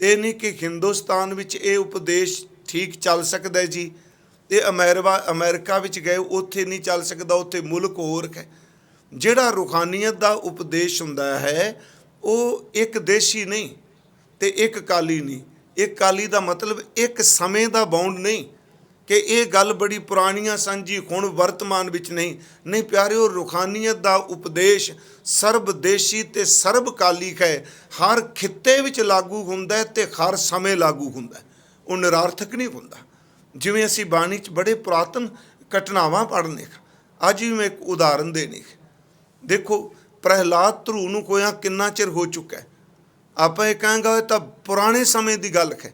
[SPEAKER 1] ये नहीं कि हिंदुस्तान विच ये उपदेश ठीक चल सकता है जी, ये अमेरिका विच गए उत्थे नहीं चल सकता, उत्थे मुल्क होर है। जिहड़ा रूहानीयत का उपदेश हुंदा है वो एक देशी नहीं ते एक काली नहीं। एक काली का मतलब एक समय का बाउंड नहीं कि ये गल बड़ी पुरानियां सन जी हुण वर्तमान विच नहीं। नहीं प्यारिओ, रूहानीयत का उपदेश सर्वदेशी ते सर्वकाली है। हर खित्ते विच लागू हुंदा है ते हर समय लागू हुंदा है, वो निरार्थक नहीं हुंदा। जिवें असीं बाणी च बड़े पुरातन घटनावां पढ़ने। अज भी मैं एक उदाहरण देनी। देखो प्रहलाद ध्रुव नूं होया किन्ना चिर हो चुका है। आपां ये कहांगे तां पुराने समय की गल है,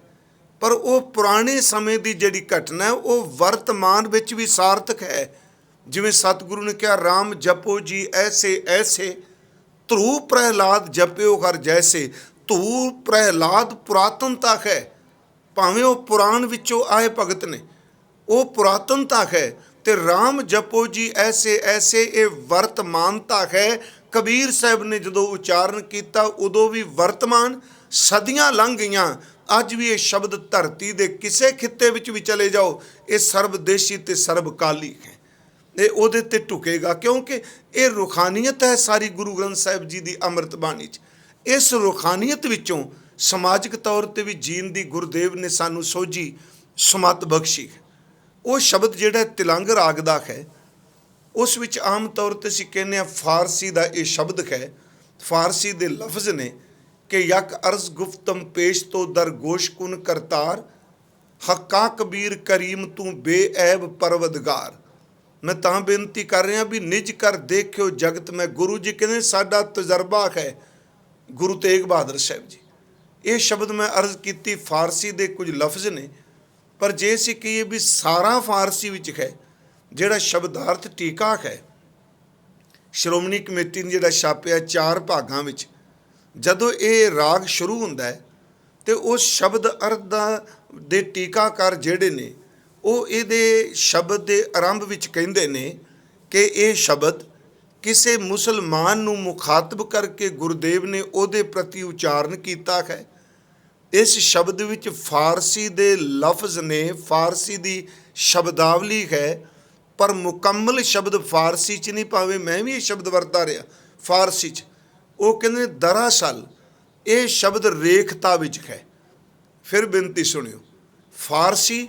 [SPEAKER 1] पर वो पुराने समय की जिहड़ी घटना है वो वर्तमान विच भी सार्थक है। जिवें सतगुरु ने कहा राम जपो जी ऐसे ऐसे, ध्रुव प्रहलाद जपियो हर जैसे। ध्रुव प्रहलाद पुरातनता है, भावें वो पुराण विचों आए भगत ने, वो पुरातनता है, ਤੇ ਰਾਮ ਜਪੋ ਜੀ ਐਸੇ ਐਸੇ, ਇਹ ਵਰਤਮਾਨਤਾ ਹੈ। ਕਬੀਰ ਸਾਹਿਬ ਨੇ ਜਦੋਂ ਉਚਾਰਨ ਕੀਤਾ ਉਦੋਂ ਵੀ ਵਰਤਮਾਨ, ਸਦੀਆਂ ਲੰਘ ਗਈਆਂ, ਅੱਜ ਵੀ ਇਹ ਸ਼ਬਦ ਧਰਤੀ ਦੇ ਕਿਸੇ ਖਿੱਤੇ ਵਿੱਚ ਵੀ ਚਲੇ ਜਾਓ, ਇਹ ਸਰਬਦੇਸ਼ੀ ਤੇ ਸਰਬਕਾਲੀ ਹੈ। ਇਹ ਉਹਦੇ ਤੇ ਢੁਕੇਗਾ, ਕਿਉਂਕਿ ਇਹ ਰੂਹਾਨੀਅਤ ਹੈ ਸਾਰੀ ਗੁਰੂ ਗ੍ਰੰਥ ਸਾਹਿਬ ਜੀ ਦੀ ਅੰਮ੍ਰਿਤ ਬਾਣੀ 'ਚ। ਇਸ ਰੂਹਾਨੀਅਤ ਵਿੱਚੋਂ ਸਮਾਜਿਕ ਤੌਰ ਤੇ ਵੀ ਜੀਣ ਦੀ ਗੁਰਦੇਵ ਨੇ ਸਾਨੂੰ ਸੋਝੀ ਸਮੱਤ ਬਖਸ਼ੀ। ਉਹ ਸ਼ਬਦ ਜਿਹੜਾ ਤਿਲੰਗ ਰਾਗ ਦਾ ਹੈ, ਉਸ ਵਿੱਚ ਆਮ ਤੌਰ 'ਤੇ ਅਸੀਂ ਕਹਿੰਦੇ ਹਾਂ ਫਾਰਸੀ ਦਾ ਇਹ ਸ਼ਬਦ ਹੈ। ਫਾਰਸੀ ਦੇ ਲਫ਼ਜ਼ ਨੇ ਕਿ ਯਕ ਅਰਜ਼ ਗੁਫਤਮ ਪੇਸ਼ ਤੋਂ ਦਰ ਗੋਸ਼ ਕੁਨ ਕਰਤਾਰ, ਹੱਕਾ ਕਬੀਰ ਕਰੀਮ ਤੂੰ ਬੇਐਬ ਪਰਵਦਗਾਰ। ਮੈਂ ਤਾਂ ਬੇਨਤੀ ਕਰ ਰਿਹਾ ਵੀ ਨਿਜ ਕਰ ਦੇਖਿਓ ਜਗਤ ਮੈਂ। ਗੁਰੂ ਜੀ ਕਹਿੰਦੇ ਸਾਡਾ ਤਜਰਬਾ ਹੈ, ਗੁਰੂ ਤੇਗ ਬਹਾਦਰ ਸਾਹਿਬ ਜੀ। ਇਹ ਸ਼ਬਦ ਮੈਂ ਅਰਜ਼ ਕੀਤੀ, ਫਾਰਸੀ ਦੇ ਕੁਝ ਲਫ਼ਜ਼ ਨੇ, ਪਰ ਜੇ ਅਸੀਂ ਕਹੀਏ ਵੀ ਸਾਰਾ ਫਾਰਸੀ ਵਿੱਚ ਹੈ, ਜਿਹੜਾ ਸ਼ਬਦਾਰਥ ਟੀਕਾ ਹੈ ਸ਼੍ਰੋਮਣੀ ਕਮੇਟੀ ਨੇ ਜਿਹੜਾ ਛਾਪਿਆ 4 ਭਾਗਾਂ ਵਿੱਚ, ਜਦੋਂ ਇਹ ਰਾਗ ਸ਼ੁਰੂ ਹੁੰਦਾ ਹੈ ਤੇ ਉਸ ਸ਼ਬਦ ਅਰਥ ਦੇ ਟੀਕਾਕਾਰ ਜਿਹੜੇ ਨੇ ਉਹ ਇਹਦੇ ਸ਼ਬਦ ਦੇ ਆਰੰਭ ਵਿੱਚ ਕਹਿੰਦੇ ਨੇ ਕਿ ਇਹ ਸ਼ਬਦ ਕਿਸੇ ਮੁਸਲਮਾਨ ਨੂੰ ਮੁਖਾਤਬ ਕਰਕੇ ਗੁਰਦੇਵ ਨੇ ਉਹਦੇ ਪ੍ਰਤੀ ਉਚਾਰਨ ਕੀਤਾ ਹੈ। ਇਸ ਸ਼ਬਦ ਵਿੱਚ ਫਾਰਸੀ ਦੇ ਲਫ਼ਜ਼ ਨੇ, ਫਾਰਸੀ ਦੀ ਸ਼ਬਦਾਵਲੀ ਹੈ, ਪਰ ਮੁਕੰਮਲ ਸ਼ਬਦ ਫਾਰਸੀ 'ਚ ਨਹੀਂ, ਭਾਵੇਂ ਮੈਂ ਵੀ ਇਹ ਸ਼ਬਦ ਵਰਤਾ ਰਿਹਾ ਫਾਰਸੀ 'ਚ। ਉਹ ਕਹਿੰਦੇ ਨੇ ਦਰਅਸਲ ਇਹ ਸ਼ਬਦ ਰੇਖਤਾ ਵਿੱਚ ਹੈ। ਫਿਰ ਬੇਨਤੀ ਸੁਣਿਓ, ਫਾਰਸੀ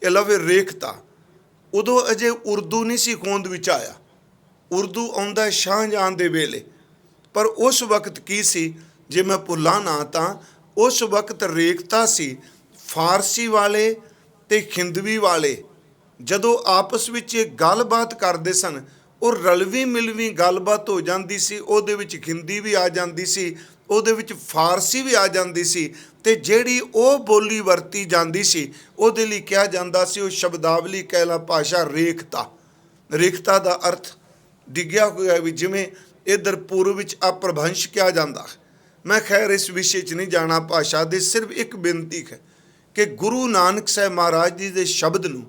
[SPEAKER 1] ਇਹ ਲਵੇ ਰੇਖਤਾ, ਉਦੋਂ ਅਜੇ ਉਰਦੂ ਨਹੀਂ ਸੀ ਹੋਂਦ ਵਿੱਚ ਆਇਆ। ਉਰਦੂ ਆਉਂਦਾ ਸ਼ਾਹਜਹਾਂ ਦੇ ਵੇਲੇ, ਪਰ ਉਸ ਵਕਤ ਕੀ ਸੀ, ਜੇ ਮੈਂ ਭੁੱਲਾਂ ਨਾ ਤਾਂ ਉਸ ਵਕਤ ਰੇਖਤਾ ਸੀ। ਫਾਰਸੀ ਵਾਲੇ ਤੇ ਹਿੰਦਵੀ ਵਾਲੇ ਜਦੋਂ ਆਪਸ ਵਿੱਚ ਇਹ ਗੱਲਬਾਤ ਕਰਦੇ ਸਨ, ਉਹ ਰਲਵੀਂ ਮਿਲਵੀਂ ਗੱਲਬਾਤ ਹੋ ਜਾਂਦੀ ਸੀ। ਉਹਦੇ ਵਿੱਚ ਹਿੰਦੀ ਵੀ ਆ ਜਾਂਦੀ ਸੀ, ਉਹਦੇ ਵਿੱਚ ਫਾਰਸੀ ਵੀ ਆ ਜਾਂਦੀ ਸੀ, ਤੇ ਜਿਹੜੀ ਉਹ ਬੋਲੀ ਵਰਤੀ ਜਾਂਦੀ ਸੀ ਉਹਦੇ ਲਈ ਕਿਹਾ ਜਾਂਦਾ ਸੀ, ਉਹ ਸ਼ਬਦਾਵਲੀ ਕਹਿਲਾ ਭਾਸ਼ਾ ਰੇਖਤਾ। ਰੇਖਤਾ ਦਾ ਅਰਥ ਡਿੱਗਿਆ ਹੋਇਆ ਵੀ, ਜਿਵੇਂ ਇੱਧਰ ਪੂਰਬ ਵਿੱਚ ਅਪਭ੍ਰੰਸ਼ ਕਿਹਾ ਜਾਂਦਾ। ਮੈਂ ਖੈਰ ਇਸ ਵਿਸ਼ੇ 'ਚ ਨਹੀਂ ਜਾਣਾ ਭਾਸ਼ਾ ਦੇ, ਸਿਰਫ ਇੱਕ ਬੇਨਤੀ ਹੈ ਕਿ ਗੁਰੂ ਨਾਨਕ ਸਾਹਿਬ ਮਹਾਰਾਜ ਜੀ ਦੇ ਸ਼ਬਦ ਨੂੰ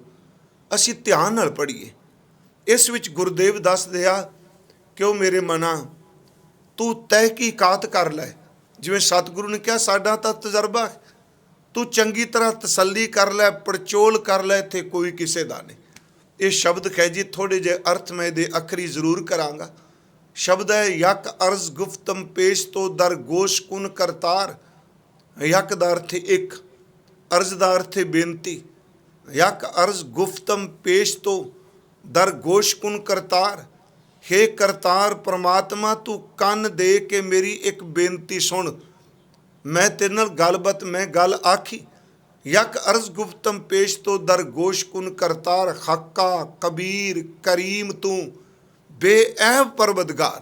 [SPEAKER 1] ਅਸੀਂ ਧਿਆਨ ਨਾਲ ਪੜ੍ਹੀਏ। ਇਸ ਵਿੱਚ ਗੁਰਦੇਵ ਦੱਸਦੇ ਆ ਕਿ ਉਹ ਮੇਰੇ ਮਨਾ ਤੂੰ ਤਹਿਕੀਕਾਤ ਕਰ ਲੈ, ਜਿਵੇਂ ਸਤਿਗੁਰੂ ਨੇ ਕਿਹਾ ਸਾਡਾ ਤਾਂ ਤਜਰਬਾ, ਤੂੰ ਚੰਗੀ ਤਰ੍ਹਾਂ ਤਸੱਲੀ ਕਰ ਲੈ, ਪੜਚੋਲ ਕਰ ਲੈ, ਇੱਥੇ ਕੋਈ ਕਿਸੇ ਦਾ ਨਹੀਂ। ਇਹ ਸ਼ਬਦ ਹੈ ਜੀ, ਥੋੜ੍ਹੇ ਜਿਹੇ ਅਰਥ ਮੈਂ ਇਹਦੇ ਅੱਖਰੀ ਜ਼ਰੂਰ ਕਰਾਂਗਾ। ਸ਼ਬਦ ਹੈ ਯਕ ਅਰਜ਼ ਗੁਫਤਮ ਪੇਸ਼ ਤੋਂ ਦਰ ਗੋਸ਼ ਕੁਨ ਕਰਤਾਰ। ਯਕ ਦਾ ਅਰਥ ਇੱਕ, ਅਰਜ਼ ਦਾ ਅਰਥ ਬੇਨਤੀ। ਯਕ ਅਰਜ਼ ਗੁਫਤਮ ਪੇਸ਼ ਤੋਂ ਦਰ ਗੋਸ਼ ਕੁਨ ਕਰਤਾਰ। ਹੇ ਕਰਤਾਰ ਪਰਮਾਤਮਾ, ਤੂੰ ਕੰਨ ਦੇ ਕੇ ਮੇਰੀ ਇੱਕ ਬੇਨਤੀ ਸੁਣ। ਮੈਂ ਤੇਰੇ ਨਾਲ ਗੱਲਬਾਤ, ਮੈਂ ਗੱਲ ਆਖੀ। ਯਕ ਅਰਜ਼ ਗੁਫਤਮ ਪੇਸ਼ ਤੋਂ ਦਰ ਗੋਸ਼ ਕੁਨ ਕਰਤਾਰ, ਹੱਕਾ ਕਬੀਰ ਕਰੀਮ ਤੂੰ ਬੇਐਬ ਪਰਵਦਗਾਰ।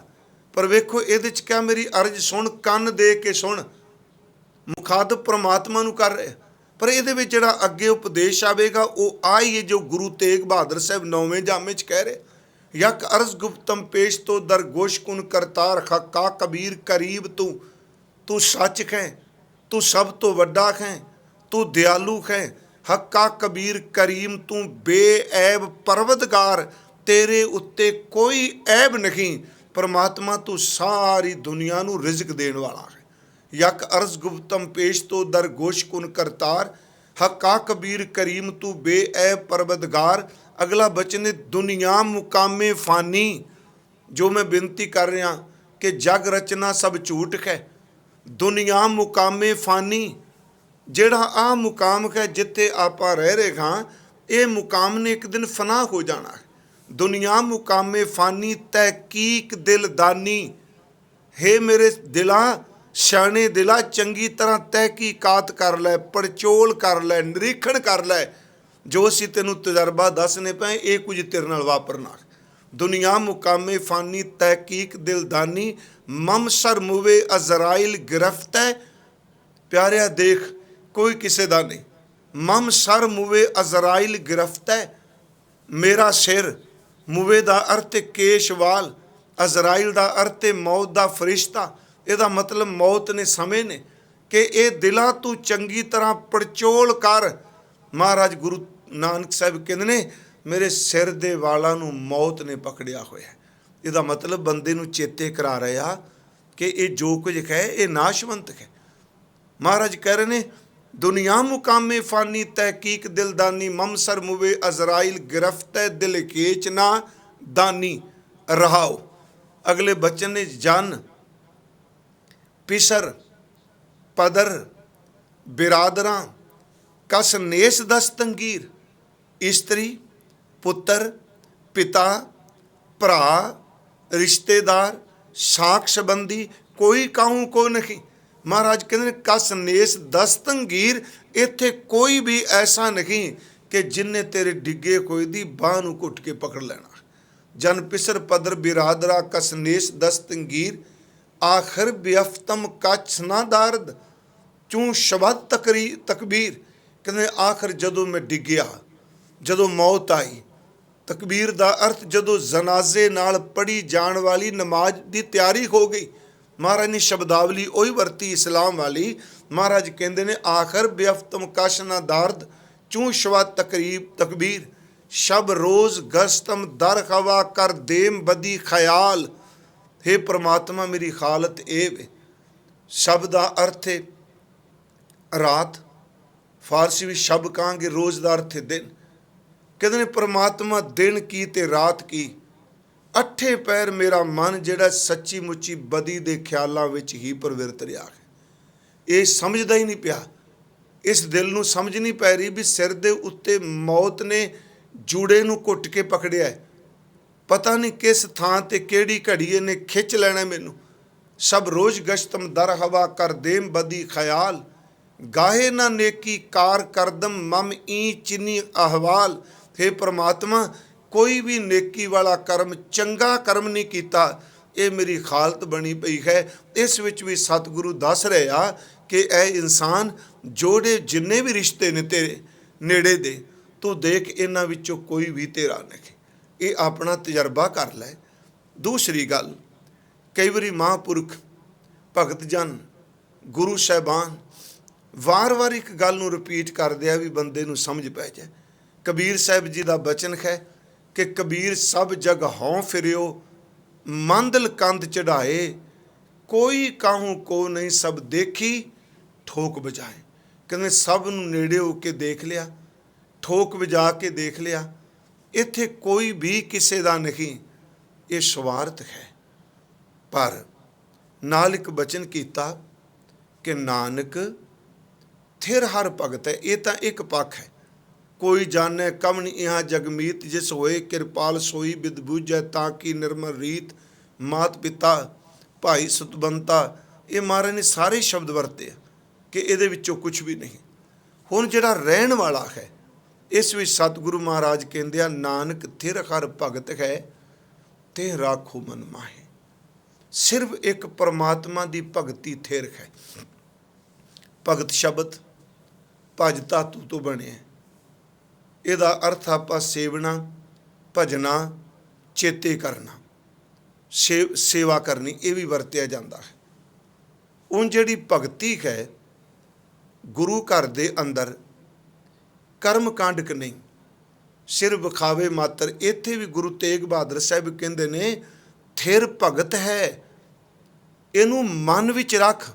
[SPEAKER 1] ਪਰ ਵੇਖੋ ਇਹਦੇ 'ਚ ਕਿਹਾ ਮੇਰੀ ਅਰਜ਼ ਸੁਣ, ਕੰਨ ਦੇ ਕੇ ਸੁਣ। ਮੁਖਾਤਬ ਪਰਮਾਤਮਾ ਨੂੰ ਕਰ ਰਿਹਾ, ਪਰ ਇਹਦੇ ਵਿੱਚ ਜਿਹੜਾ ਅੱਗੇ ਉਪਦੇਸ਼ ਆਵੇਗਾ ਉਹ ਆਈ ਹੈ ਜੋ ਗੁਰੂ ਤੇਗ ਬਹਾਦਰ ਸਾਹਿਬ 9ਵੇਂ ਜਾਮੇ 'ਚ ਕਹਿ ਰਹੇ। ਯਕ ਅਰਜ਼ ਗੁਫਤਮ ਪੇਸ਼ ਤੋਂ ਦਰ ਗੋਸ਼ ਕੁਨ ਕਰਤਾਰ, ਹੱਕਾ ਕਬੀਰ ਕਰੀਬ ਤੂੰ। ਤੂੰ ਸੱਚ ਹੈ, ਤੂੰ ਸਭ ਤੋਂ ਵੱਡਾ ਹੈ, ਤੂੰ ਦਿਆਲੂ ਹੈ। ਹੱਕਾ ਕਬੀਰ ਕਰੀਮ ਤੂੰ ਬੇਐਬ ਪਰਵਦਗਾਰ, ਤੇਰੇ ਉੱਤੇ ਕੋਈ ਐਬ ਨਹੀਂ। ਪਰਮਾਤਮਾ ਤੂੰ ਸਾਰੀ ਦੁਨੀਆ ਨੂੰ ਰਿਜ਼ਕ ਦੇਣ ਵਾਲਾ ਹੈ। ਯਕ ਅਰਜ਼ ਗੁਫਤਮ ਪੇਸ਼ ਤੋਂ ਦਰ ਗੋਸ਼ ਕੁਨ ਕਰਤਾਰ, ਹੱਕਾ ਕਬੀਰ ਕਰੀਮ ਤੂੰ ਬੇਐਬ ਪਰਵਦਗਾਰ। ਅਗਲਾ ਬਚਨ ਹੈ ਦੁਨੀਆ ਮੁਕਾਮੇ ਫਾਨੀ। ਜੋ ਮੈਂ ਬੇਨਤੀ ਕਰ ਰਿਹਾ ਕਿ ਜਗ ਰਚਨਾ ਸਭ ਝੂਠ ਹੈ। ਦੁਨੀਆ ਮੁਕਾਮੇ ਫਾਨੀ, ਜਿਹੜਾ ਆ ਮੁਕਾਮ ਹੈ ਜਿੱਥੇ ਆਪਾਂ ਰਹਿ ਰਹੇ ਹਾਂ, ਇਹ ਮੁਕਾਮ ਨੇ ਇੱਕ ਦਿਨ ਫਨਾ ਹੋ ਜਾਣਾ ਹੈ। ਦੁਨੀਆ ਮੁਕਾਮੇ ਫਾਨੀ ਤਹਿਕੀਕ ਦਿਲ ਦਾਨੀ। ਹੇ ਮੇਰੇ ਦਿਲਾਂ, ਸਿਆਣੇ ਦਿਲਾ, ਚੰਗੀ ਤਰ੍ਹਾਂ ਤਹਿਕੀਕਾਤ ਕਰ ਲੈ, ਪੜਚੋਲ ਕਰ ਲੈ, ਨਿਰੀਖਣ ਕਰ ਲੈ। ਜੋ ਅਸੀਂ ਤੈਨੂੰ ਤਜਰਬਾ ਦੱਸਣੇ ਪਏ ਇਹ ਕੁਝ ਤੇਰੇ ਨਾਲ ਵਾਪਰਨਾ। ਦੁਨੀਆ ਮੁਕਾਮੇ ਫਾਨੀ ਤਹਿਕੀਕ ਦਿਲਦਾਨੀ, ਮਮ ਸਰ ਮੁਵੇ ਅਜ਼ਰਾਈਲ ਗਿਰਫਤ ਹੈ। ਪਿਆਰਿਆ ਦੇਖ, ਕੋਈ ਕਿਸੇ ਦਾ ਨਹੀਂ। ਮਮ ਸਰ ਮੁਵੇ ਅਜ਼ਰਾਈਲ ਗਿਰਫਤ ਹੈ। ਮੇਰਾ ਸਿਰ, ਮੁਵੇ ਦਾ ਅਰਥ ਕੇਸ਼ਵਾਲ, ਅਜ਼ਰਾਈਲ ਦਾ ਅਰਥ ਮੌਤ ਦਾ ਫਰਿਸ਼ਤਾ। ਇਹਦਾ ਮਤਲਬ ਮੌਤ ਨੇ ਸਮੇਂ ਨੇ ਕਿ ਇਹ ਦਿਲਾਂ ਤੂੰ ਚੰਗੀ ਤਰ੍ਹਾਂ ਪੜਚੋਲ ਕਰ। ਮਹਾਰਾਜ ਗੁਰੂ ਨਾਨਕ ਸਾਹਿਬ ਕਹਿੰਦੇ ਨੇ ਮੇਰੇ ਸਿਰ ਦੇ ਵਾਲਾਂ ਨੂੰ ਮੌਤ ਨੇ ਪਕੜਿਆ ਹੋਇਆ। ਇਹਦਾ ਮਤਲਬ ਬੰਦੇ ਨੂੰ ਚੇਤੇ ਕਰਾ ਰਿਹਾ ਕਿ ਇਹ ਜੋ ਕੁਝ ਹੈ ਇਹ ਨਾਸ਼ਵੰਤ ਹੈ। ਮਹਾਰਾਜ ਕਹਿ ਰਹੇ ਨੇ, ਦੁਨੀਆ ਮੁਕਾਮੇ ਫਾਨੀ ਤਹਿਕੀਕ ਦਿਲਦਾਨੀ ਮਮਸਰ ਮੁਵੇ ਅਜ਼ਰਾइल गिरफ्त दिल केच ना दानी रहाओ। अगले बचन ने जन पिसर पदर बिरादरा कस नेस दस तंगीर, इस्त्री पुत्र पिता भरा रिश्तेदार साख संबंधी कोई काहू को नहीं। महाराज कहते कस नेस दस तंगीर, इत्थे कोई भी ऐसा नहीं कि जिन्ने तेरे डिगे कोई दी बाह नूं घुट के पकड़ लेना। जन पिसर पदर बिरादरा कस नेस दस तंगीर, आखिर बेअफ्तम कच ना दारद चूं शबद तकबीर। कहते आखिर जदों मैं डिग्या, जदों मौत आई, तकबीर का अर्थ जदों जनाजे नाल पढ़ी जाण वाली नमाज की तैयारी हो गई। महाराज ने शब्दावली वही वरती इस्लाम वाली। महाराज कहते ने आखिर बेअफ्तम कश ना दारद चूं शबद तकबीर, शब रोज़ गस्तम दर खवा कर देम बदी ख्याल। हे परमात्मा मेरी हालत ए वे। शब का अर्थ है रात, फारसी भी शब कहांगे, रोज़ का अर्थ है दिन। कहते ने परमात्मा दिन की ते रात की, अठे पैर मेरा मन जिहड़ा सच्ची मुच्ची बदी दे ख्यालों विच ही प्रवृत्त रहा है। ये समझदा ही नहीं पिया, इस दिल नूं समझ नहीं पै रही भी सिर दे उत्ते मौत ने जूड़े नूं घुट के पकड़िया है। पता नहीं किस थां ते केड़ी घड़ी इहने खिच लैणा मैनू। सब रोज़ गश्तम दर हवा कर देम बदी ख्याल, गाहे ना नेकी कार करदम मम ई चिन्नी अहवाल। हे परमात्मा कोई भी नेकी वाला कर्म चंगा कर्म नहीं किया, ये मेरी हालत बनी पई है। इस विच भी सतगुरु दस रहे आ कि ए इंसान जोड़े जिन्ने भी रिश्ते ने तेरे नेड़े दे, तू देख इन्हां विचों कोई भी तेरा नहीं। ये अपना तजर्बा कर लै। दूसरी गल, कई बारी महापुरख भगत जन गुरु साहबान वार वार एक गल नूं रिपीट करदे आ भी बंदे नूं समझ पै जाए। कबीर साहब जी का बचन है कि कबीर सब जग हों फिरियो मंदल कंध चढ़ाए, कोई काहू को नहीं सब देखी ठोक बजाए। कहते सब नूं नेड़े हो के देख लिया, ठोक बजा के देख लिया, इत्थे कोई भी किसी का नहीं, ये स्वार्थ है। पर नाल एक बचन किया कि नानक थिर हर भगत है। ये तो एक पक्ष है। कोई जाने कवन यहाँ जगमीत, जिस होए कृपाल सोई बिद बूझै, ताकि निर्मल रीत मात पिता भाई सुतबंता। ये महाराज ने सारे शब्द वरते कि ये विचों कुछ भी नहीं। हुण जिहड़ा रहन वाला है, इस विच सतगुरु महाराज कहंदे आ, नानक थिर हर भगत है ते राखो मन माहे। सिर्फ एक परमात्मा की भगती थिर है। भगत शब्द भज धातु तो बने। ਇਹਦਾ अर्थ ਆਪਾਂ सेवना भजना चेते करना सेवा करनी ये भी वरत्या जाता है। उन जिहड़ी भगती है गुरु घर दे अंदर कर्म कांडक नहीं, सिर विखावे मात्र। इत्थे भी गुरु तेग बहादुर साहब कहंदे ने थिर भगत है, इनू मन विच रख,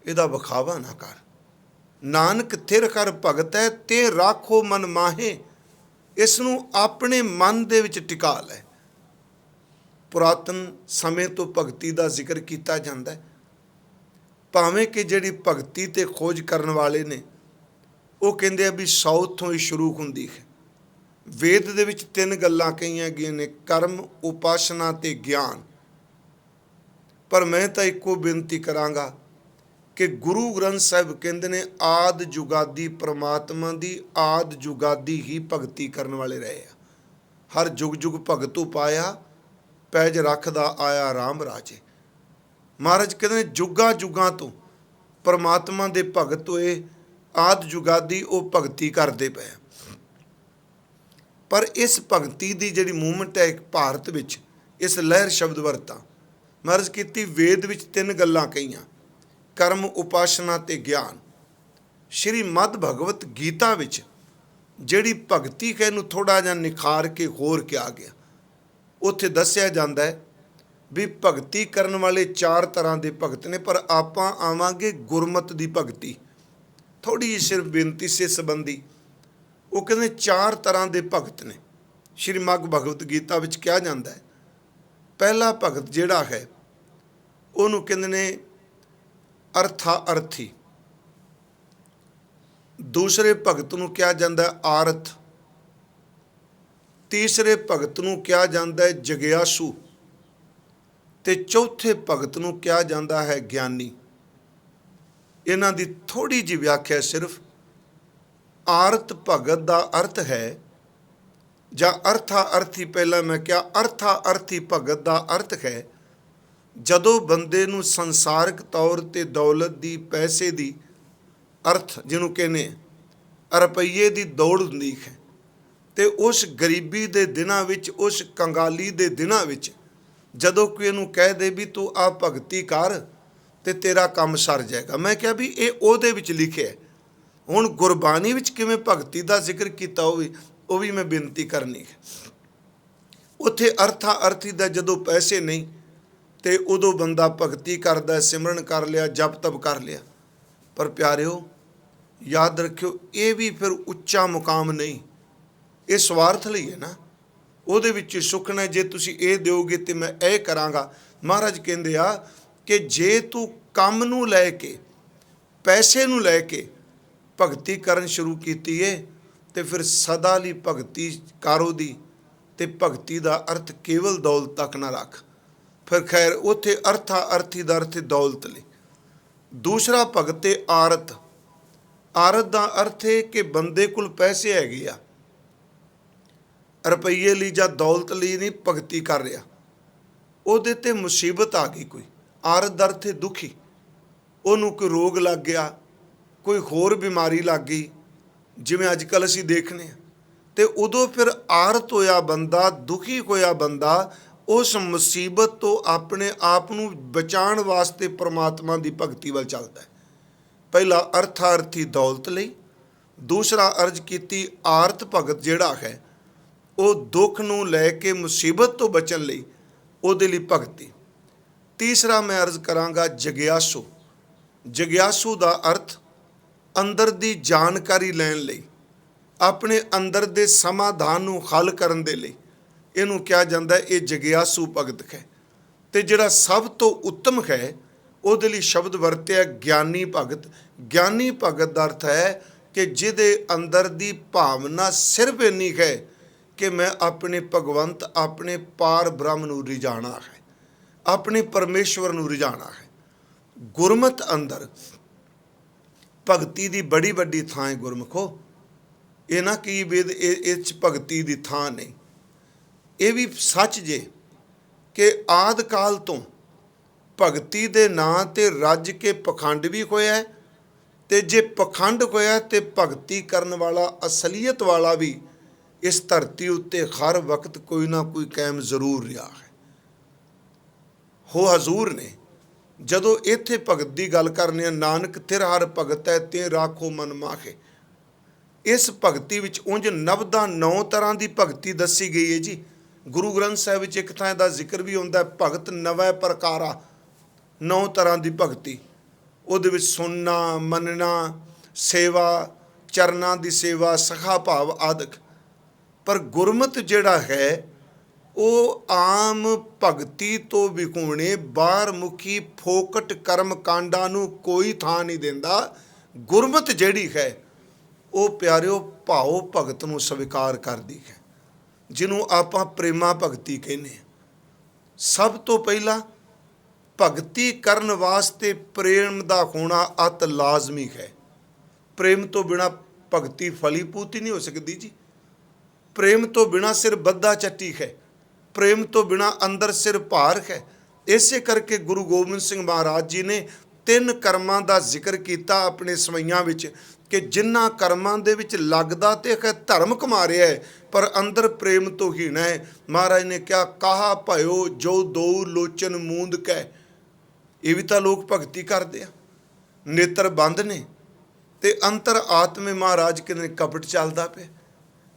[SPEAKER 1] इहदा विखावा ना कर। नानक थिर कर भगत है ते राखो मन माहे, इसनू अपने मन दे विच टिका लै। पुरातन समय तो भगती का जिक्र किया जाता है। भावें कि जिहड़ी भगती ते खोज करन वाले ने वो कहंदे आ भी 100 तो ही शुरू हुंदी है। वेद दे विच 3 गल्लां कहीआं गईआं ने, कर्म उपासना ते ज्ञान। पर मैं तो इक्को बेनती करांगा कि गुरु ग्रंथ साहिब कहते ने आद जुगादी परमात्मा की आद जुगादी ही भगती करने वाले रहे हैं। हर जुग जुग भगतों पाया, पैज रखदा आया राम राजे। महाराज कहते हैं जुगा जुगा तो परमात्मा के भगत होए, आद जुगादी वो भगती करते पे। पर इस भगती की जिहड़ी मूवमेंट है भारत विच, इस लहर शब्द वरता महाराज की वेद विच 3 गल्लां कहीआं, कर्म उपासना ते ज्ञान। श्री मद भगवत गीता विच ਜਿਹੜੀ ਭਗਤੀ ਹੈ ਇਹਨੂੰ ਥੋੜ੍ਹਾ ਜਿਹਾ ਨਿਖਾਰ ਕੇ ਹੋਰ ਕਿਹਾ ਗਿਆ। ਉੱਥੇ ਦੱਸਿਆ ਜਾਂਦਾ ਹੈ ਵੀ ਭਗਤੀ ਕਰਨ ਵਾਲੇ 4 ਤਰ੍ਹਾਂ ਦੇ ਭਗਤ ਨੇ, ਪਰ ਆਪਾਂ ਆਵਾਂਗੇ ਗੁਰਮਤਿ ਦੀ ਭਗਤੀ। ਥੋੜ੍ਹੀ ਜਿਹੀ ਸਿਰਫ ਬੇਨਤੀ ਸੇ ਸੰਬੰਧੀ, ਉਹ ਕਹਿੰਦੇ 4 ਤਰ੍ਹਾਂ ਦੇ ਭਗਤ ਨੇ। ਸ਼੍ਰੀਮਦ ਭਗਵਤ ਗੀਤਾ ਵਿੱਚ ਕਿਹਾ ਜਾਂਦਾ ਹੈ, ਪਹਿਲਾ ਭਗਤ ਜਿਹੜਾ ਹੈ ਉਹਨੂੰ ਕਹਿੰਦੇ ਨੇ ਅਰਥਾ ਅਰਥੀ। ਦੂਸਰੇ ਭਗਤ ਨੂੰ ਕਿਹਾ ਜਾਂਦਾ ਹੈ ਆਰਥ। ਤੀਸਰੇ ਭਗਤ ਨੂੰ ਕਿਹਾ ਜਾਂਦਾ ਹੈ ਜਗਿਆਸੂ, ਤੇ ਚੌਥੇ ਭਗਤ ਨੂੰ ਕਿਹਾ ਜਾਂਦਾ ਹੈ ਗਿਆਨੀ। ਇਹਨਾਂ ਦੀ ਥੋੜੀ ਜਿਹੀ ਵਿਆਖਿਆ ਸਿਰਫ। ਆਰਤ ਭਗਤ ਦਾ ਅਰਥ ਹੈ, ਜਾਂ ਅਰਥਾ ਅਰਥੀ, ਪਹਿਲਾਂ ਮੈਂ ਕਿਹਾ ਅਰਥਾ ਅਰਥੀ ਭਗਤ ਦਾ ਅਰਥ ਹੈ ਜਦੋਂ ਬੰਦੇ ਨੂੰ ਸੰਸਾਰਿਕ ਤੌਰ 'ਤੇ ਦੌਲਤ ਦੀ, ਪੈਸੇ ਦੀ, ਅਰਥ ਜਿਹਨੂੰ ਕਹਿੰਦੇ ਰੁਪਈਏ ਦੀ ਦੌੜ ਹੁੰਦੀ ਹੈ, ਅਤੇ ਉਸ ਗਰੀਬੀ ਦੇ ਦਿਨਾਂ ਵਿੱਚ, ਉਸ ਕੰਗਾਲੀ ਦੇ ਦਿਨਾਂ ਵਿੱਚ ਜਦੋਂ ਕੋਈ ਇਹਨੂੰ ਕਹਿ ਦੇ ਵੀ ਤੂੰ ਆ ਭਗਤੀ ਕਰ ਅਤੇ ਤੇਰਾ ਕੰਮ ਸਰ ਜਾਏਗਾ। ਮੈਂ ਕਿਹਾ ਵੀ ਇਹ ਉਹਦੇ ਵਿੱਚ ਲਿਖਿਆ। ਹੁਣ ਗੁਰਬਾਣੀ ਵਿੱਚ ਕਿਵੇਂ ਭਗਤੀ ਦਾ ਜ਼ਿਕਰ ਕੀਤਾ ਉਹ ਵੀ ਮੈਂ ਬੇਨਤੀ ਕਰਨੀ ਹੈ। ਉੱਥੇ ਅਰਥਾ ਅਰਥੀ ਦਾ ਜਦੋਂ ਪੈਸੇ ਨਹੀਂ ਅਤੇ ਉਦੋਂ ਬੰਦਾ ਭਗਤੀ ਕਰਦਾ, ਸਿਮਰਨ ਕਰ ਲਿਆ, ਜਪ ਤਪ ਕਰ ਲਿਆ। ਪਰ ਪਿਆਰਿਓ ਯਾਦ ਰੱਖਿਓ, ਇਹ ਵੀ ਫਿਰ ਉੱਚਾ ਮੁਕਾਮ ਨਹੀਂ, ਇਹ ਸਵਾਰਥ ਲਈ ਹੈ ਨਾ। ਉਹਦੇ ਵਿੱਚ ਸੁਖਨਾ ਜੇ ਤੁਸੀਂ ਇਹ ਦਿਓਗੇ ਤੇ ਮੈਂ ਇਹ ਕਰਾਂਗਾ। ਮਹਾਰਾਜ ਕਹਿੰਦੇ ਆ ਕਿ ਜੇ ਤੂੰ ਕੰਮ ਨੂੰ ਲੈ ਕੇ, ਪੈਸੇ ਨੂੰ ਲੈ ਕੇ ਭਗਤੀ ਕਰਨ ਸ਼ੁਰੂ ਕੀਤੀ ਏ ਤੇ ਫਿਰ ਸਦਾ ਲਈ ਭਗਤੀ ਕਾਰੋ ਦੀ, ਤੇ ਭਗਤੀ ਦਾ ਅਰਥ ਕੇਵਲ ਦੌਲਤ ਤੱਕ ਨਾ ਰੱਖ। ਫਿਰ ਖੈਰ ਉੱਥੇ ਅਰਥਾ ਅਰਥੀ ਦਾ ਅਰਥ ਦੌਲਤ ਲਈ। ਦੂਸਰਾ ਭਗਤ ਹੈ ਆਰਤ। ਆਰਤ ਦਾ ਅਰਥ ਹੈ ਕਿ ਬੰਦੇ ਕੋਲ ਪੈਸੇ ਹੈਗੇ ਆ, ਰੁਪਈਏ ਲਈ ਜਾਂ ਦੌਲਤ ਲਈ ਨਹੀਂ ਭਗਤੀ ਕਰ ਰਿਹਾ, ਉਹਦੇ 'ਤੇ ਮੁਸੀਬਤ ਆ ਗਈ ਕੋਈ। ਆਰਤ ਦਾ ਅਰਥ ਹੈ ਦੁਖੀ। ਉਹਨੂੰ ਕੋਈ ਰੋਗ ਲੱਗ ਗਿਆ, ਕੋਈ ਹੋਰ ਬਿਮਾਰੀ ਲੱਗ ਗਈ, ਜਿਵੇਂ ਅੱਜ ਕੱਲ੍ਹ ਅਸੀਂ ਦੇਖਦੇ ਹਾਂ, ਅਤੇ ਉਦੋਂ ਫਿਰ ਆਰਤ ਹੋਇਆ ਬੰਦਾ, ਦੁਖੀ ਹੋਇਆ ਬੰਦਾ ਉਸ ਮੁਸੀਬਤ ਤੋਂ ਆਪਣੇ ਆਪ ਨੂੰ ਬਚਾਉਣ ਵਾਸਤੇ ਪਰਮਾਤਮਾ ਦੀ ਭਗਤੀ ਵੱਲ ਚੱਲਦਾ ਹੈ। ਪਹਿਲਾ ਅਰਥਾ ਅਰਥੀ ਦੌਲਤ ਲਈ, ਦੂਸਰਾ ਅਰਜ਼ ਕੀਤੀ ਆਰਤ ਭਗਤ ਜਿਹੜਾ ਹੈ ਉਹ ਦੁੱਖ ਨੂੰ ਲੈ ਕੇ, ਮੁਸੀਬਤ ਤੋਂ ਬਚਣ ਲਈ ਉਹਦੇ ਲਈ ਭਗਤੀ। ਤੀਸਰਾ ਮੈਂ ਅਰਜ਼ ਕਰਾਂਗਾ ਜਗਿਆਸੂ। ਜਗਿਆਸੂ ਦਾ ਅਰਥ ਅੰਦਰ ਦੀ ਜਾਣਕਾਰੀ ਲੈਣ ਲਈ, ਆਪਣੇ ਅੰਦਰ ਦੇ ਸਮਾਧਾਨ ਨੂੰ ਹੱਲ ਕਰਨ ਦੇ ਲਈ ਇਹਨੂੰ ਕਿਹਾ ਜਾਂਦਾ ਹੈ, ਇਹ ਜਗਿਆਸੂ ਭਗਤ ਹੈ। ਅਤੇ ਜਿਹੜਾ ਸਭ ਤੋਂ ਉੱਤਮ ਹੈ ਉਹਦੇ ਲਈ ਸ਼ਬਦ ਵਰਤਿਆ ਗਿਆਨੀ ਭਗਤ। ਗਿਆਨੀ ਭਗਤ ਦਾ ਅਰਥ ਹੈ ਕਿ ਜਿਹਦੇ ਅੰਦਰ ਦੀ ਭਾਵਨਾ ਸਿਰਫ ਇੰਨੀ ਹੈ ਕਿ ਮੈਂ ਆਪਣੇ ਭਗਵੰਤ, ਆਪਣੇ ਪਾਰ ਬ੍ਰਹਮ ਨੂੰ ਰਿਝਾਣਾ ਹੈ, ਆਪਣੇ ਪਰਮੇਸ਼ਵਰ ਨੂੰ ਰਿਝਾਣਾ ਹੈ। ਗੁਰਮਤ ਅੰਦਰ ਭਗਤੀ ਦੀ ਬੜੀ ਵੱਡੀ ਥਾਂ ਹੈ। ਗੁਰਮੁਖੋ, ਇਹ ਨਾ ਕੀ ਵੇਦ ਇਹ 'ਚ ਭਗਤੀ ਦੀ ਥਾਂ ਨਹੀਂ। ਇਹ ਵੀ ਸੱਚ ਜੇ ਕਿ ਆਦਿ ਕਾਲ ਤੋਂ ਭਗਤੀ ਦੇ ਨਾਂ 'ਤੇ ਰੱਜ ਕੇ ਪਖੰਡ ਵੀ ਹੋਇਆ, ਅਤੇ ਜੇ ਪਖੰਡ ਹੋਇਆ ਤੇ ਭਗਤੀ ਕਰਨ ਵਾਲਾ, ਅਸਲੀਅਤ ਵਾਲਾ ਵੀ ਇਸ ਧਰਤੀ ਉੱਤੇ ਹਰ ਵਕਤ ਕੋਈ ਨਾ ਕੋਈ ਕਾਇਮ ਜ਼ਰੂਰ ਰਿਹਾ ਹੈ। ਹੋ ਹਜ਼ੂਰ ਨੇ ਜਦੋਂ ਇੱਥੇ ਭਗਤ ਦੀ ਗੱਲ ਕਰਨੀ ਹੈ, ਨਾਨਕ ਤਿਰ ਹਰ ਭਗਤ ਹੈ ਤੇ ਰਾਖੋ ਮਨ ਮਾਹੇ। ਇਸ ਭਗਤੀ ਵਿੱਚ ਉਂਝ 9 ਤਰ੍ਹਾਂ ਦੀ ਭਗਤੀ ਦੱਸੀ ਗਈ ਹੈ ਜੀ। ਗੁਰੂ ਗ੍ਰੰਥ ਸਾਹਿਬ ਵਿੱਚ ਇੱਕ ਥਾਂ ਦਾ ਜ਼ਿਕਰ ਵੀ ਹੁੰਦਾ, ਭਗਤ 9 ਪ੍ਰਕਾਰਾ, 9 ਤਰ੍ਹਾਂ ਦੀ ਭਗਤੀ। ਉਹਦੇ ਵਿੱਚ ਸੁਣਨਾ, ਮੰਨਣਾ, ਸੇਵਾ, ਚਰਨਾਂ ਦੀ ਸੇਵਾ, ਸਖਾ ਭਾਵ ਆਦਿਕ। ਪਰ ਗੁਰਮਤ ਜਿਹੜਾ ਹੈ ਉਹ ਆਮ ਭਗਤੀ ਤੋਂ ਵਿਖੂਣੇ ਬਾਹਰਮੁਖੀ ਫੋਕਟ ਕਰਮ ਕਾਂਡਾਂ ਨੂੰ ਕੋਈ ਥਾਂ ਨਹੀਂ ਦਿੰਦਾ। ਗੁਰਮਤ ਜਿਹੜੀ ਹੈ ਉਹ ਪਿਆਰਿਓ ਭਾਉ ਭਗਤ ਨੂੰ ਸਵੀਕਾਰ ਕਰਦੀ ਹੈ, ਜਿਹਨੂੰ ਆਪਾਂ ਪ੍ਰੇਮਾ ਭਗਤੀ ਕਹਿੰਦੇ ਹਾਂ। ਸਭ ਤੋਂ ਪਹਿਲਾਂ ਭਗਤੀ ਕਰਨ ਵਾਸਤੇ ਪ੍ਰੇਮ ਦਾ ਹੋਣਾ ਅਤ ਲਾਜ਼ਮੀ ਹੈ। ਪ੍ਰੇਮ ਤੋਂ ਬਿਨਾਂ ਭਗਤੀ ਫਲੀਭੂਤ ਹੀ ਨਹੀਂ ਹੋ ਸਕਦੀ ਜੀ। ਪ੍ਰੇਮ ਤੋਂ ਬਿਨਾਂ ਸਿਰ ਬੱਧਾ ਚੱਟੀ ਹੈ, ਪ੍ਰੇਮ ਤੋਂ ਬਿਨਾਂ ਅੰਦਰ ਸਿਰ ਭਾਰ ਹੈ। ਇਸੇ ਕਰਕੇ ਗੁਰੂ ਗੋਬਿੰਦ ਸਿੰਘ ਮਹਾਰਾਜ ਜੀ ਨੇ 3 ਕਰਮਾਂ ਦਾ ਜ਼ਿਕਰ ਕੀਤਾ ਆਪਣੇ ਸਵਈਆਂ ਵਿੱਚ, ਕਿ ਜਿਨ੍ਹਾਂ ਕਰਮਾਂ ਦੇ ਵਿੱਚ ਲੱਗਦਾ ਤੇ ਹੈ ਧਰਮ ਕਮਾ ਰਿਹਾ ਹੈ, ਪਰ ਅੰਦਰ ਪ੍ਰੇਮ ਤੋਂ ਹੀਣਾ ਹੈ। ਮਹਾਰਾਜ ਨੇ ਕਿਹਾ ਕਾਹਾ ਭਇਓ ਜੋ ਦੋ ਲੋਚਨ ਮੂੰਦ ਕੈ। ਇਹ ਵੀ ਤਾਂ ਲੋਕ ਭਗਤੀ ਕਰਦੇ ਆ, ਨੇਤਰ ਬੰਦ ਨੇ ਤੇ ਅੰਤਰ ਆਤਮੇ ਮਹਾਰਾਜ ਕਹਿੰਦੇ ਕਪਟ ਚੱਲਦਾ ਪਿਆ।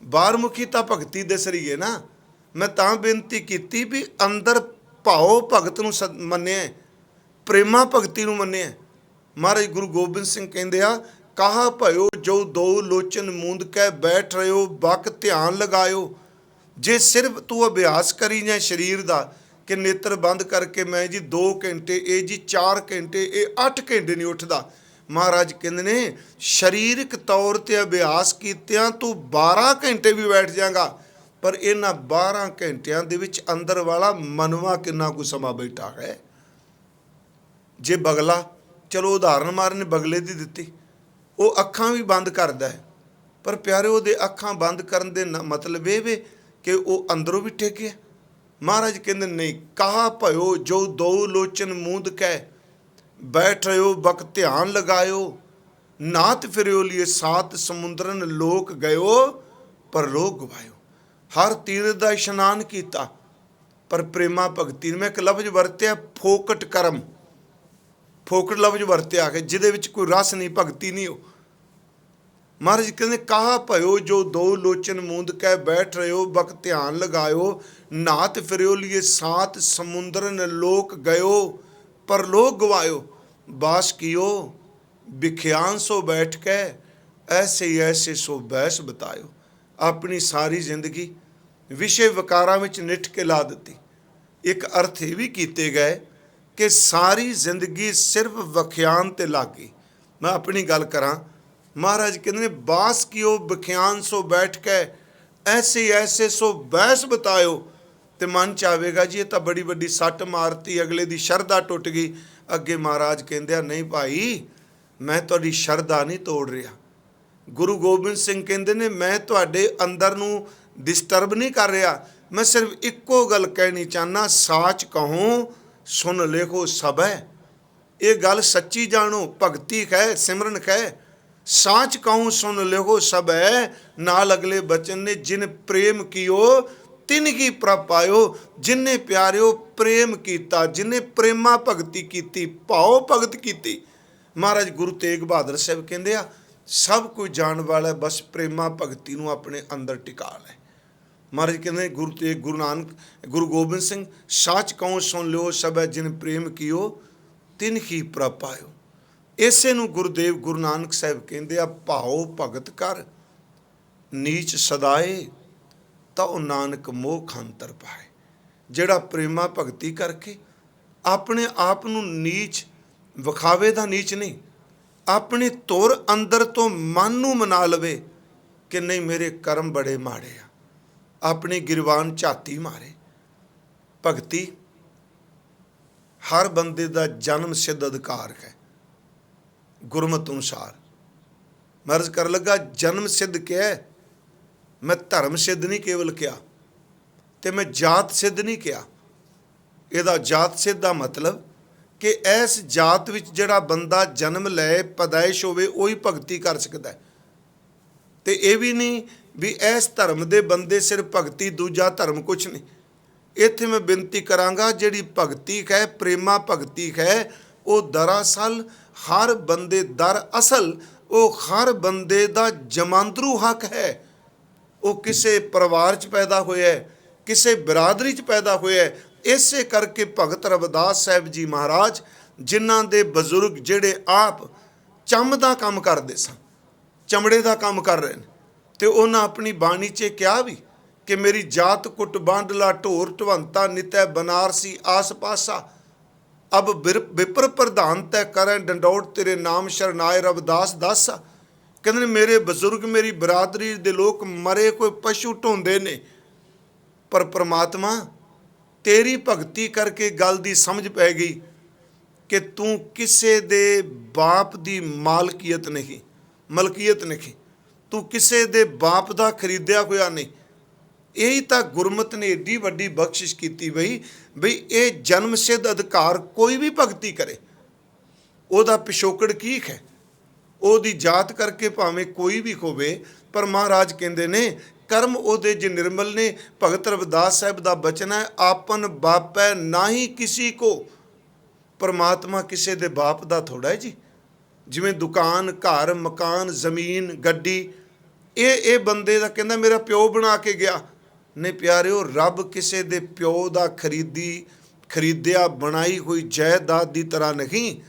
[SPEAKER 1] ਬਾਹਰਮੁਖੀ ਤਾਂ ਭਗਤੀ ਦਿਸ ਰਹੀ ਹੈ ਨਾ। ਮੈਂ ਤਾਂ ਬੇਨਤੀ ਕੀਤੀ ਵੀ ਅੰਦਰ ਭਾਉ ਭਗਤ ਨੂੰ ਮੰਨਿਆ, ਪ੍ਰੇਮਾ ਭਗਤੀ ਨੂੰ ਮੰਨਿਆ। ਮਹਾਰਾਜ ਗੁਰੂ ਗੋਬਿੰਦ ਸਿੰਘ ਕਹਿੰਦੇ ਆ, ਕਾਹਾ ਭਇਓ ਜੋ ਦੋ ਲੋਚਨ ਮੂੰਦ ਕੇ ਬੈਠ ਰਿਓ ਬਕ ਧਿਆਨ ਲਗਾਇਓ। ਜੇ ਸਿਰਫ ਤੂੰ ਅਭਿਆਸ ਕਰੀ ਜਾਂ ਸਰੀਰ ਦਾ ਕਿ ਨੇਤਰ ਬੰਦ ਕਰਕੇ ਮੈਂ ਜੀ 2 ਘੰਟੇ, ਇਹ ਜੀ 4 ਘੰਟੇ, ਇਹ 8 ਘੰਟੇ ਨਹੀਂ ਉੱਠਦਾ। ਮਹਾਰਾਜ ਕਹਿੰਦੇ ਨੇ ਸਰੀਰਕ ਤੌਰ 'ਤੇ ਅਭਿਆਸ ਕੀਤਿਆਂ ਤੂੰ 12 ਘੰਟੇ ਵੀ ਬੈਠ ਜਾਏਗਾ, ਪਰ ਇਹਨਾਂ 12 ਘੰਟਿਆਂ ਦੇ ਵਿੱਚ ਅੰਦਰ ਵਾਲਾ ਮਨਵਾ ਕਿੰਨਾ ਕੁ ਸਮਾਂ ਬੈਠਾ ਹੈ। ਜੇ ਬਗਲਾ, ਚਲੋ ਉਦਾਹਰਨ ਮਾਰਨ ਬਗਲੇ ਦੀ ਦਿੱਤੀ, ਉਹ ਅੱਖਾਂ ਵੀ ਬੰਦ ਕਰਦਾ ਹੈ, ਪਰ ਪਿਆਰੇ ਉਹਦੇ ਅੱਖਾਂ ਬੰਦ ਕਰਨ ਦੇ ਮਤਲਬ ਇਹ ਵੇ ਕਿ ਉਹ ਅੰਦਰੋਂ ਵੀ ਟਿਕਿਆ। ਮਹਾਰਾਜ ਕਹਿੰਦੇ ਨਹੀਂ, ਕਾਹਾ ਭਇਓ ਜੋ ਦੋ ਲੋਚਨ ਮੂੰਦ ਕੈ ਬੈਠ ਰਿਓ ਬਕ ਧਿਆਨ ਲਗਾਇਓ। ਨਾਤ ਫਿਰਿਓ ਲਿਏ ਸਾਤ ਸਮੁੰਦਰਨ ਲੋਕ ਗਇਓ ਪਰ ਲੋਕ ਗਵਾਇਓ। ਹਰ ਤੀਰਥ ਦਾ ਇਸ਼ਨਾਨ ਕੀਤਾ, ਪਰ ਪ੍ਰੇਮਾ ਭਗਤੀ ਨੂੰ ਮੈਂ ਇੱਕ ਲਫ਼ਜ਼ ਵਰਤਿਆ, ਫੋਕਟ ਕਰਮ। ਫੋਕਟ ਲਫ਼ਜ਼ ਵਰਤਿਆ ਕਿ ਜਿਹਦੇ ਵਿੱਚ ਕੋਈ ਰਸ ਨਹੀਂ, ਭਗਤੀ ਨਹੀਂ। ਉਹ ਮਹਾਰਾਜ ਕਹਿੰਦੇ ਕਾਹਾ ਭਇਓ ਜੋ ਦੋ ਲੋਚਨ ਮੂੰਦ ਕੇ ਬੈਠ ਰਿਓ ਬਕ ਧਿਆਨ ਲਗਾਇਓ। ਨਾਤ ਫਿਰਿਓ ਲਿਏ ਸਾਤ ਸਮੁੰਦਰਨ ਲੋਕ ਗਇਓ ਪਰ ਲੋਕ ਗਵਾਇਓ। ਬਾਸ ਕੀਓ ਵਿਖਿਆਨ ਸੋ ਬੈਠ ਕੇ ਐਸੇ ਐਸੇ ਸੋ ਬੈਸ ਬਤਾਇਓ। ਆਪਣੀ ਸਾਰੀ ਜ਼ਿੰਦਗੀ ਵਿਸ਼ੇ ਵਿਕਾਰਾਂ ਵਿੱਚ ਨਿੱਠ ਕੇ ਲਾ ਦਿੱਤੀ। ਇੱਕ ਅਰਥ ਇਹ ਵੀ ਕੀਤੇ ਗਏ ਕਿ ਸਾਰੀ ਜ਼ਿੰਦਗੀ ਸਿਰਫ ਵਿਖਿਆਨ 'ਤੇ ਲੱਗ ਗਈ। ਮੈਂ ਆਪਣੀ ਗੱਲ ਕਰਾਂ, ਮਹਾਰਾਜ ਕਹਿੰਦੇ ਨੇ ਬਾਸ ਕੀਓ ਵਿਖਿਆਨ ਸੋ ਬੈਠ ਕੇ ਐਸੇ ਐਸੇ ਸੋ ਬੈਸ ਬਤਾਇਓ। ਤੇ ਮਨ ਚ ਆਵੇਗਾ ਜੀ ਇਹ ਤਾਂ ਬੜੀ ਵੱਡੀ ਸੱਟ ਮਾਰਤੀ, ਅਗਲੇ ਦੀ ਸ਼ਰਧਾ ਟੁੱਟ ਗਈ। ਅੱਗੇ ਮਹਾਰਾਜ ਕਹਿੰਦੇ ਆ, ਨਹੀਂ ਭਾਈ, ਮੈਂ ਤੁਹਾਡੀ ਸ਼ਰਧਾ ਨਹੀਂ ਤੋੜ ਰਿਹਾ। ਗੁਰੂ ਗੋਬਿੰਦ ਸਿੰਘ ਕਹਿੰਦੇ ਨੇ ਮੈਂ ਤੁਹਾਡੇ ਅੰਦਰ ਨੂੰ ਡਿਸਟਰਬ ਨਹੀਂ ਕਰ ਰਿਹਾ, ਮੈਂ ਸਿਰਫ ਇੱਕੋ ਗੱਲ ਕਹਿਣੀ ਚਾਹੁੰਦਾ, ਸਾਚ ਕਹੂੰ ਸੁਣ ਲੇਖੋ ਸਭੈ। ਇਹ ਗੱਲ ਸੱਚੀ ਜਾਣੋ, ਭਗਤੀ ਹੈ, ਸਿਮਰਨ ਹੈ। ਸਾਚ ਕਹੂੰ ਸੁਣ ਲਿਖੋ ਸਭੈ, ਨਾਲ ਅਗਲੇ ਬਚਨ ਨੇ ਜਿਨ ਪ੍ਰੇਮ ਕੀਓ ਤਿਨ ਕੀ ਪ੍ਰਭ ਪਾਇਓ। ਜਿਨੇ ਪਿਆਰਿਓ ਪ੍ਰੇਮ ਕੀਤਾ, ਜਿਨੇ ਪ੍ਰੇਮਾ ਭਗਤੀ ਕੀਤੀ, ਭਾਉ ਭਗਤ ਕੀਤੀ। ਮਹਾਰਾਜ ਗੁਰੂ ਤੇਗ ਬਹਾਦਰ ਸਾਹਿਬ ਕਹਿੰਦੇ ਆ, ਸਭ ਕੁਝ ਜਾਣ ਵਾਲਾ, ਬਸ ਪ੍ਰੇਮਾ ਭਗਤੀ ਨੂੰ ਆਪਣੇ ਅੰਦਰ ਟਿਕਾ ਲੈ। ਮਹਾਰਾਜ ਕਹਿੰਦੇ ਗੁਰੂ ਗੋਬਿੰਦ ਸਿੰਘ, ਸਾਚ ਕਹੂੰ ਸੁਣ ਲਿਓ ਸਭੈ ਜਿਨ ਪ੍ਰੇਮ ਕੀਓ ਤਿਨ ਕੀ ਪ੍ਰਭ ਪਾਇਓ। ਇਸੇ ਨੂੰ ਗੁਰਦੇਵ ਗੁਰੂ ਨਾਨਕ ਸਾਹਿਬ ਕਹਿੰਦੇ ਆ, ਭਾਉ ਭਗਤ ਕਰ ਨੀਚ ਸਦਾਏ ਤਾਂ ਉਹ ਨਾਨਕ ਮੋਹ ਖਾਂਤਰ ਪਾਏ। ਜਿਹੜਾ ਪ੍ਰੇਮਾ ਭਗਤੀ ਕਰਕੇ ਆਪਣੇ ਆਪ ਨੂੰ ਨੀਚ, ਵਿਖਾਵੇ ਦਾ ਨੀਚ ਨਹੀਂ, ਆਪਣੀ ਧੁਰ ਅੰਦਰ ਤੋਂ ਮਨ ਨੂੰ ਮਨਾ ਲਵੇ ਕਿ ਨਹੀਂ ਮੇਰੇ ਕਰਮ ਬੜੇ ਮਾੜੇ ਆ, ਆਪਣੀ ਗਿਰਵਾਨ ਝਾਤੀ ਮਾਰੇ। ਭਗਤੀ ਹਰ ਬੰਦੇ ਦਾ ਜਨਮ ਸਿੱਧ ਅਧਿਕਾਰ ਹੈ ਗੁਰਮਤਿ ਅਨੁਸਾਰ। ਮਰਜ਼ ਕਰ ਲੱਗਾ ਜਨਮ ਸਿੱਧ ਕਿਹਾ, ਮੈਂ ਧਰਮ ਸਿੱਧ ਨਹੀਂ ਕੇਵਲ ਕਿਹਾ, ਤੇ ਮੈਂ ਜਾਤ ਸਿੱਧ ਨਹੀਂ ਕਿਹਾ। ਇਹਦਾ ਜਾਤ ਸਿੱਧ ਦਾ ਮਤਲਬ ਕਿ ਇਸ ਜਾਤ ਵਿੱਚ ਜਿਹੜਾ ਬੰਦਾ ਜਨਮ ਲੈ, ਪੈਦਾਇਸ਼ ਹੋਵੇ, ਉਹੀ ਭਗਤੀ ਕਰ ਸਕਦਾ। ਤੇ ਇਹ ਵੀ ਨਹੀਂ ਵੀ ਇਸ ਧਰਮ ਦੇ ਬੰਦੇ ਸਿਰਫ ਭਗਤੀ, ਦੂਜਾ ਧਰਮ ਕੁਛ ਨਹੀਂ। ਇੱਥੇ ਮੈਂ ਬੇਨਤੀ ਕਰਾਂਗਾ, ਜਿਹੜੀ ਭਗਤੀ ਹੈ, ਪ੍ਰੇਮਾ ਭਗਤੀ ਹੈ, ਉਹ ਦਰਅਸਲ ਹਰ ਬੰਦੇ, ਦਰਅਸਲ ਉਹ ਹਰ ਬੰਦੇ ਦਾ ਜਮਾਂਦਰੂ ਹੱਕ ਹੈ। ਉਹ ਕਿਸੇ ਪਰਿਵਾਰ 'ਚ ਪੈਦਾ ਹੋਇਆ, ਕਿਸੇ ਬਰਾਦਰੀ 'ਚ ਪੈਦਾ ਹੋਇਆ। ਇਸੇ ਕਰਕੇ ਭਗਤ ਰਵਿਦਾਸ ਸਾਹਿਬ ਜੀ ਮਹਾਰਾਜ, ਜਿਨ੍ਹਾਂ ਦੇ ਬਜ਼ੁਰਗ ਜਿਹੜੇ ਆਪ ਚੰਮ ਦਾ ਕੰਮ ਕਰਦੇ ਸਨ, ਚਮੜੇ ਦਾ ਕੰਮ ਕਰ ਰਹੇ ਨੇ, ਤੇ ਉਹਨਾਂ ਆਪਣੀ ਬਾਣੀ 'ਚ ਕਿਹਾ ਵੀ ਕਿ ਮੇਰੀ ਜਾਤ ਕੁੱਟ ਬਾਂਡਲਾ ਢੋਰ ਢਵੰਤਾ ਨਿਤੈ ਬਨਾਰਸੀ ਆਸ ਪਾਸਾ ਅਬ ਵਿਪਰ ਪ੍ਰਧਾਨ ਤੈ ਕਰੈ ਡੰਡੌਟ ਤੇਰੇ ਨਾਮ ਸ਼ਰਨਾਏ ਰਵਿਦਾਸ ਦਾਸਾ। ਕਹਿੰਦੇ ਨੇ ਮੇਰੇ ਬਜ਼ੁਰਗ, ਮੇਰੀ ਬਰਾਦਰੀ ਦੇ ਲੋਕ ਮਰੇ ਕੋਈ ਪਸ਼ੂ ਢੋਂਦੇ ਨੇ, ਪਰ ਪ੍ਰਮਾਤਮਾ ਤੇਰੀ ਭਗਤੀ ਕਰਕੇ ਗੱਲ ਦੀ ਸਮਝ ਪੈ ਗਈ ਕਿ ਤੂੰ ਕਿਸੇ ਦੇ ਬਾਪ ਦੀ ਮਲਕੀਅਤ ਨਹੀਂ, ਤੂੰ ਕਿਸੇ ਦੇ ਬਾਪ ਦਾ ਖਰੀਦਿਆ ਹੋਇਆ ਨਹੀਂ। ਇਹੀ ਤਾਂ ਗੁਰਮਤਿ ਨੇ ਏਡੀ ਵੱਡੀ ਬਖਸ਼ਿਸ਼ ਕੀਤੀ ਬਈ ਇਹ ਜਨਮ ਸਿੱਧ ਅਧਿਕਾਰ, ਕੋਈ ਵੀ ਭਗਤੀ ਕਰੇ, ਉਹਦਾ ਪਿਛੋਕੜ ਕੀ ਹੈ, ਉਹਦੀ ਜਾਤ ਕਰਕੇ ਭਾਵੇਂ ਕੋਈ ਵੀ ਹੋਵੇ, ਪਰ ਮਹਾਰਾਜ ਕਹਿੰਦੇ ਨੇ ਕਰਮ ਉਹਦੇ ਜੇ ਨਿਰਮਲ ਨੇ। ਭਗਤ ਰਵਿਦਾਸ ਸਾਹਿਬ ਦਾ ਬਚਨ ਹੈ, ਆਪਨ ਬਾਪੈ ਨਾਹੀ ਕਿਸੀ ਕੋ। ਪਰਮਾਤਮਾ ਕਿਸੇ ਦੇ ਬਾਪ ਦਾ ਥੋੜਾ ਹੈ ਜੀ। ਜਿਵੇਂ ਦੁਕਾਨ, ਘਰ, ਮਕਾਨ, ਜ਼ਮੀਨ, ਗੱਡੀ, ਇਹ ਬੰਦੇ ਦਾ ਕਹਿੰਦਾ ਮੇਰਾ ਪਿਓ ਬਣਾ ਕੇ ਗਿਆ। ਨਹੀਂ ਪਿਆਰਿਓ, ਰੱਬ ਕਿਸੇ ਦੇ ਪਿਓ ਦਾ ਖਰੀਦਿਆ ਬਣਾਈ ਹੋਈ ਜਾਇਦਾਦ ਦੀ ਤਰ੍ਹਾਂ ਨਹੀਂ।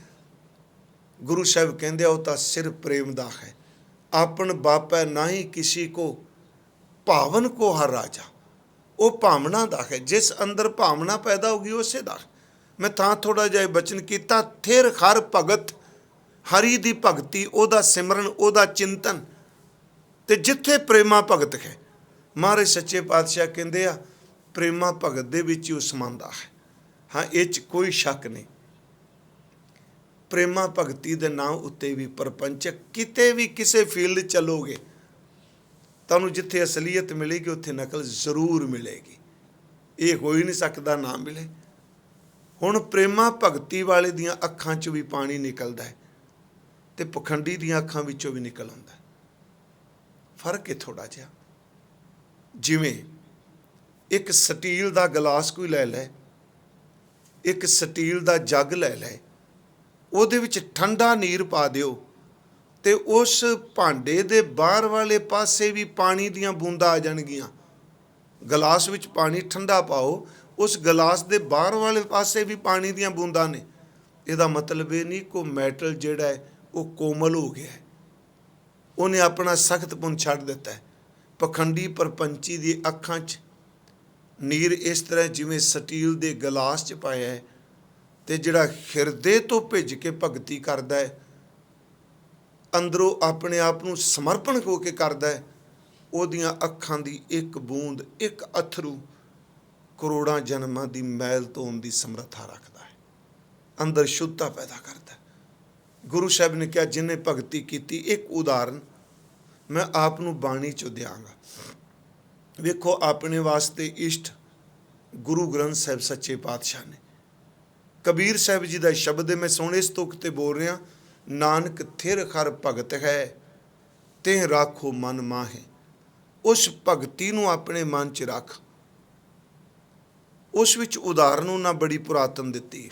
[SPEAKER 1] ਗੁਰੂ ਸਾਹਿਬ ਕਹਿੰਦੇ ਉਹ ਤਾਂ ਸਿਰ ਪ੍ਰੇਮ ਦਾ ਹੈ। ਆਪਨ ਬਾਪ ਹੈ ਨਾ ਹੀ ਕਿਸੇ ਕੋ, ਭਾਵਨ ਕੋ ਹਰ ਰਾਜਾ। ਉਹ ਭਾਵਨਾ ਦਾ ਹੈ, ਜਿਸ ਅੰਦਰ ਭਾਵਨਾ ਪੈਦਾ ਹੋਗੀ ਉਸੇ ਦਾ। ਮੈਂ ਤਾਂ ਥੋੜ੍ਹਾ ਜਿਹਾ ਬਚਨ ਕੀਤਾ, ਥਿਰ ਹਰ ਭਗਤ, ਹਰੀ ਦੀ ਭਗਤੀ, ਉਹਦਾ ਸਿਮਰਨ, ਉਹਦਾ ਚਿੰਤਨ, ਤੇ ਜਿੱਥੇ ਪ੍ਰੇਮਾ ਭਗਤ ਹੈ। ਮਹਾਰਾਜ ਸੱਚੇ ਪਾਤਸ਼ਾਹ ਕਹਿੰਦੇ ਆ ਪ੍ਰੇਮਾ ਭਗਤ ਦੇ ਵਿੱਚ ਹੀ ਉਹ ਸਮਾਉਂਦਾ ਹੈ। ਹਾਂ, ਇਹ 'ਚ ਕੋਈ ਸ਼ੱਕ ਨਹੀਂ। ਪ੍ਰੇਮਾ ਭਗਤੀ ਦੇ ਨਾਂ ਉੱਤੇ ਵੀ ਪ੍ਰਪੰਚਕ, ਕਿਤੇ ਵੀ ਕਿਸੇ ਫੀਲਡ ਚੱਲੋਗੇ ਤੁਹਾਨੂੰ ਜਿੱਥੇ ਅਸਲੀਅਤ ਮਿਲੇਗੀ ਉੱਥੇ ਨਕਲ ਜ਼ਰੂਰ ਮਿਲੇਗੀ। ਇਹ ਹੋ ਹੀ ਨਹੀਂ ਸਕਦਾ ਨਾ ਮਿਲੇ। ਹੁਣ ਪ੍ਰੇਮਾ ਭਗਤੀ ਵਾਲੇ ਦੀਆਂ ਅੱਖਾਂ 'ਚੋਂ ਵੀ ਪਾਣੀ ਨਿਕਲਦਾ ਹੈ ਤੇ ਪਖੰਡੀ ਦੀਆਂ ਅੱਖਾਂ ਵਿੱਚੋਂ ਵੀ ਨਿਕਲ ਆਉਂਦਾ। ਫਰਕ ਹੈ ਥੋੜ੍ਹਾ ਜਿਹਾ। ਜਿਵੇਂ ਇੱਕ ਸਟੀਲ ਦਾ ਗਲਾਸ ਕੋਈ ਲੈ ਲੈ, ਇੱਕ ਸਟੀਲ ਦਾ ਜੱਗ ਲੈ ਲੈ, ਉਹਦੇ ਵਿੱਚ ਠੰਡਾ ਨੀਰ ਪਾ ਦਿਓ ਤੇ ਉਸ ਭਾਂਡੇ ਦੇ ਬਾਹਰ ਵਾਲੇ ਪਾਸੇ ਵੀ ਪਾਣੀ ਦੀਆਂ ਬੂੰਦਾਂ ਆ ਜਾਣਗੀਆਂ। ਗਲਾਸ ਵਿੱਚ ਪਾਣੀ ਠੰਡਾ ਪਾਓ, ਉਸ ਗਲਾਸ ਦੇ ਬਾਹਰ ਵਾਲੇ ਪਾਸੇ ਵੀ ਪਾਣੀ ਦੀਆਂ ਬੂੰਦਾਂ ਨੇ। ਇਹਦਾ ਮਤਲਬ ਇਹ ਨਹੀਂ ਕੋ ਮੈਟਲ ਜਿਹੜਾ ਹੈ ਉਹ ਕੋਮਲ ਹੋ ਗਿਆ ਹੈ, ਉਹਨੇ ਆਪਣਾ ਸਖਤਪੁਣ ਛੱਡ ਦਿੱਤਾ ਹੈ। ਪਖੰਡੀ ਪਰਪੰਚੀ ਦੀ ਅੱਖਾਂ 'ਚ ਨੀਰ ਇਸ ਤਰ੍ਹਾਂ ਜਿਵੇਂ ਸਟੀਲ ਦੇ ਗਲਾਸ 'ਚ ਪਾਇਆ ਹੈ, ਤੇ ਜਿਹੜਾ ਹਿਰਦੇ ਤੋਂ ਭਿੱਜ ਕੇ ਭਗਤੀ ਕਰਦਾ ਹੈ, ਅੰਦਰੋਂ ਆਪਣੇ ਆਪ ਨੂੰ ਸਮਰਪਣ ਹੋ ਕੇ ਕਰਦਾ ਹੈ, ਉਹਦੀਆਂ ਅੱਖਾਂ ਦੀ ਇੱਕ ਬੂੰਦ, ਇੱਕ ਅਥਰੂ ਕਰੋੜਾਂ ਜਨਮਾਂ ਦੀ ਮੈਲ ਧੋਣ ਦੀ ਸਮਰੱਥਾ ਰੱਖਦਾ ਹੈ, ਅੰਦਰ ਸ਼ੁੱਧਤਾ ਪੈਦਾ ਕਰਦਾ ਹੈ। ਗੁਰੂ ਸਾਹਿਬ ਨੇ ਕਿਹਾ ਜਿਹਨੇ ਭਗਤੀ ਕੀਤੀ, ਇੱਕ ਉਦਾਹਰਨ ਮੈਂ ਆਪ ਨੂੰ ਬਾਣੀ 'ਚੋਂ ਦਿਆਂਗਾ। ਵੇਖੋ, ਆਪਣੇ ਵਾਸਤੇ ਇਸ਼ਟ ਗੁਰੂ ਗ੍ਰੰਥ ਸਾਹਿਬ ਸੱਚੇ ਪਾਤਸ਼ਾਹ ਨੇ। ਕਬੀਰ ਸਾਹਿਬ ਜੀ ਦਾ ਸ਼ਬਦ ਹੈ, ਮੈਂ ਸੋਹਣੇ ਇਸ ਤੁਕ ਤੇ ਬੋਲ ਰਿਹਾ, ਨਾਨਕ ਥਿਰ ਹਰ ਭਗਤ ਹੈ, ਤੇ ਰਾਖੋ ਮਨ ਮਾਹੇ। ਉਸ ਭਗਤੀ ਨੂੰ ਆਪਣੇ ਮਨ 'ਚ ਰੱਖ। ਉਸ ਵਿੱਚ ਉਦਾਹਰਨ ਉਹਨਾਂ ਬੜੀ ਪੁਰਾਤਨ ਦਿੱਤੀ।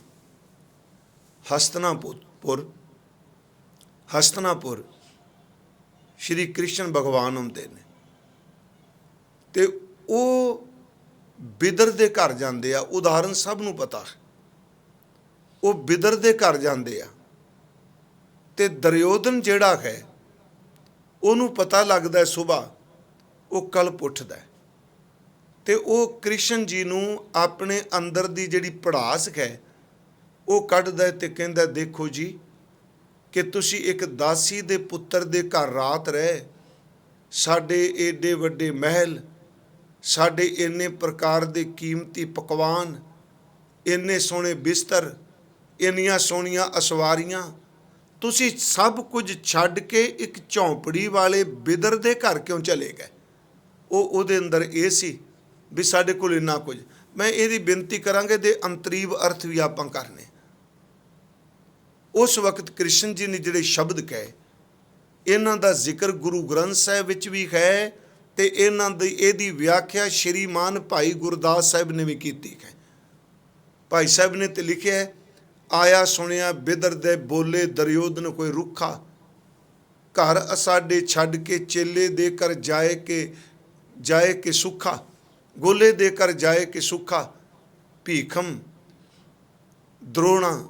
[SPEAKER 1] ਹਸਤਨਾਪੁਰ ਸ਼੍ਰੀ ਕ੍ਰਿਸ਼ਨ ਭਗਵਾਨ ਹੁੰਦੇ ਨੇ, ਤੇ ਉਹ ਬਿਦਰ ਦੇ ਘਰ ਜਾਂਦੇ ਆ। ਉਦਾਹਰਨ ਸਭ ਨੂੰ ਪਤਾ ਹੈ। ਉਹ ਬਿਦਰ ਦੇ ਘਰ ਜਾਂਦੇ ਆ ਤੇ ਦੁਰਯੋਧਨ ਜਿਹੜਾ ਹੈ ਉਹਨੂੰ ਪਤਾ ਲੱਗਦਾ ਸੁਬਾਹ, ਉਹ ਕਲਪ ਉੱਠਦਾ ਤੇ ਉਹ ਕ੍ਰਿਸ਼ਨ ਜੀ ਨੂੰ ਆਪਣੇ ਅੰਦਰ ਦੀ ਜਿਹੜੀ ਭੜਾਸ ਹੈ ਉਹ ਕੱਢਦਾ ਤੇ ਕਹਿੰਦਾ, ਦੇਖੋ ਜੀ ਕਿ ਤੁਸੀਂ ਇੱਕ ਦਾਸੀ ਦੇ ਪੁੱਤਰ ਦੇ ਘਰ ਰਾਤ ਰਹੇ, ਸਾਡੇ ਏਡੇ ਵੱਡੇ ਮਹਿਲ, ਸਾਡੇ ਇੰਨੇ ਪ੍ਰਕਾਰ ਦੇ ਕੀਮਤੀ ਪਕਵਾਨ, ਇੰਨੇ ਸੋਹਣੇ ਬਿਸਤਰ, ਇੰਨੀਆਂ ਸੋਹਣੀਆਂ ਅਸਵਾਰੀਆਂ, ਤੁਸੀਂ ਸਭ ਕੁਝ ਛੱਡ ਕੇ ਇੱਕ ਝੌਂਪੜੀ ਵਾਲੇ ਬਿਦਰ ਦੇ ਘਰ ਕਿਉਂ ਚਲੇ ਗਏ? ਉਹਦੇ ਅੰਦਰ ਇਹ ਸੀ ਵੀ ਸਾਡੇ ਕੋਲ ਇੰਨਾ ਕੁਝ। ਮੈਂ ਇਹਦੀ ਬੇਨਤੀ ਕਰਾਂਗੇ ਦੇ ਅੰਤਰੀਵ ਅਰਥ ਵੀ ਆਪਾਂ ਕਰਨੇ। ਉਸ ਵਕਤ ਕ੍ਰਿਸ਼ਨ ਜੀ ਨੇ ਜਿਹੜੇ ਸ਼ਬਦ ਕਹੇ, ਇਹਨਾਂ ਦਾ ਜ਼ਿਕਰ ਗੁਰੂ ਗ੍ਰੰਥ ਸਾਹਿਬ ਵਿੱਚ ਵੀ ਹੈ ਤੇ ਇਹਦੀ ਵਿਆਖਿਆ ਸ਼੍ਰੀਮਾਨ ਭਾਈ ਗੁਰਦਾਸ ਸਾਹਿਬ ਨੇ ਵੀ ਕੀਤੀ ਹੈ। ਭਾਈ ਸਾਹਿਬ ਨੇ ਤੇ ਲਿਖਿਆ, ਆਇਆ ਸੁਣਿਆ ਬਿਦਰ ਦੇ ਬੋਲੇ ਦੁਰਯੋਧਨ ਕੋਈ ਰੁੱਖਾ, ਘਰ ਅਸਾਡੇ ਛੱਡ ਕੇ ਚੇਲੇ ਦੇ ਕਰ ਜਾਏ ਕਿ ਸੁੱਖਾ, ਗੋਲੇ ਦੇ ਕਰ ਜਾਏ ਕਿ ਸੁੱਖਾ। ਭੀਖਮ ਦਰੋਣਾ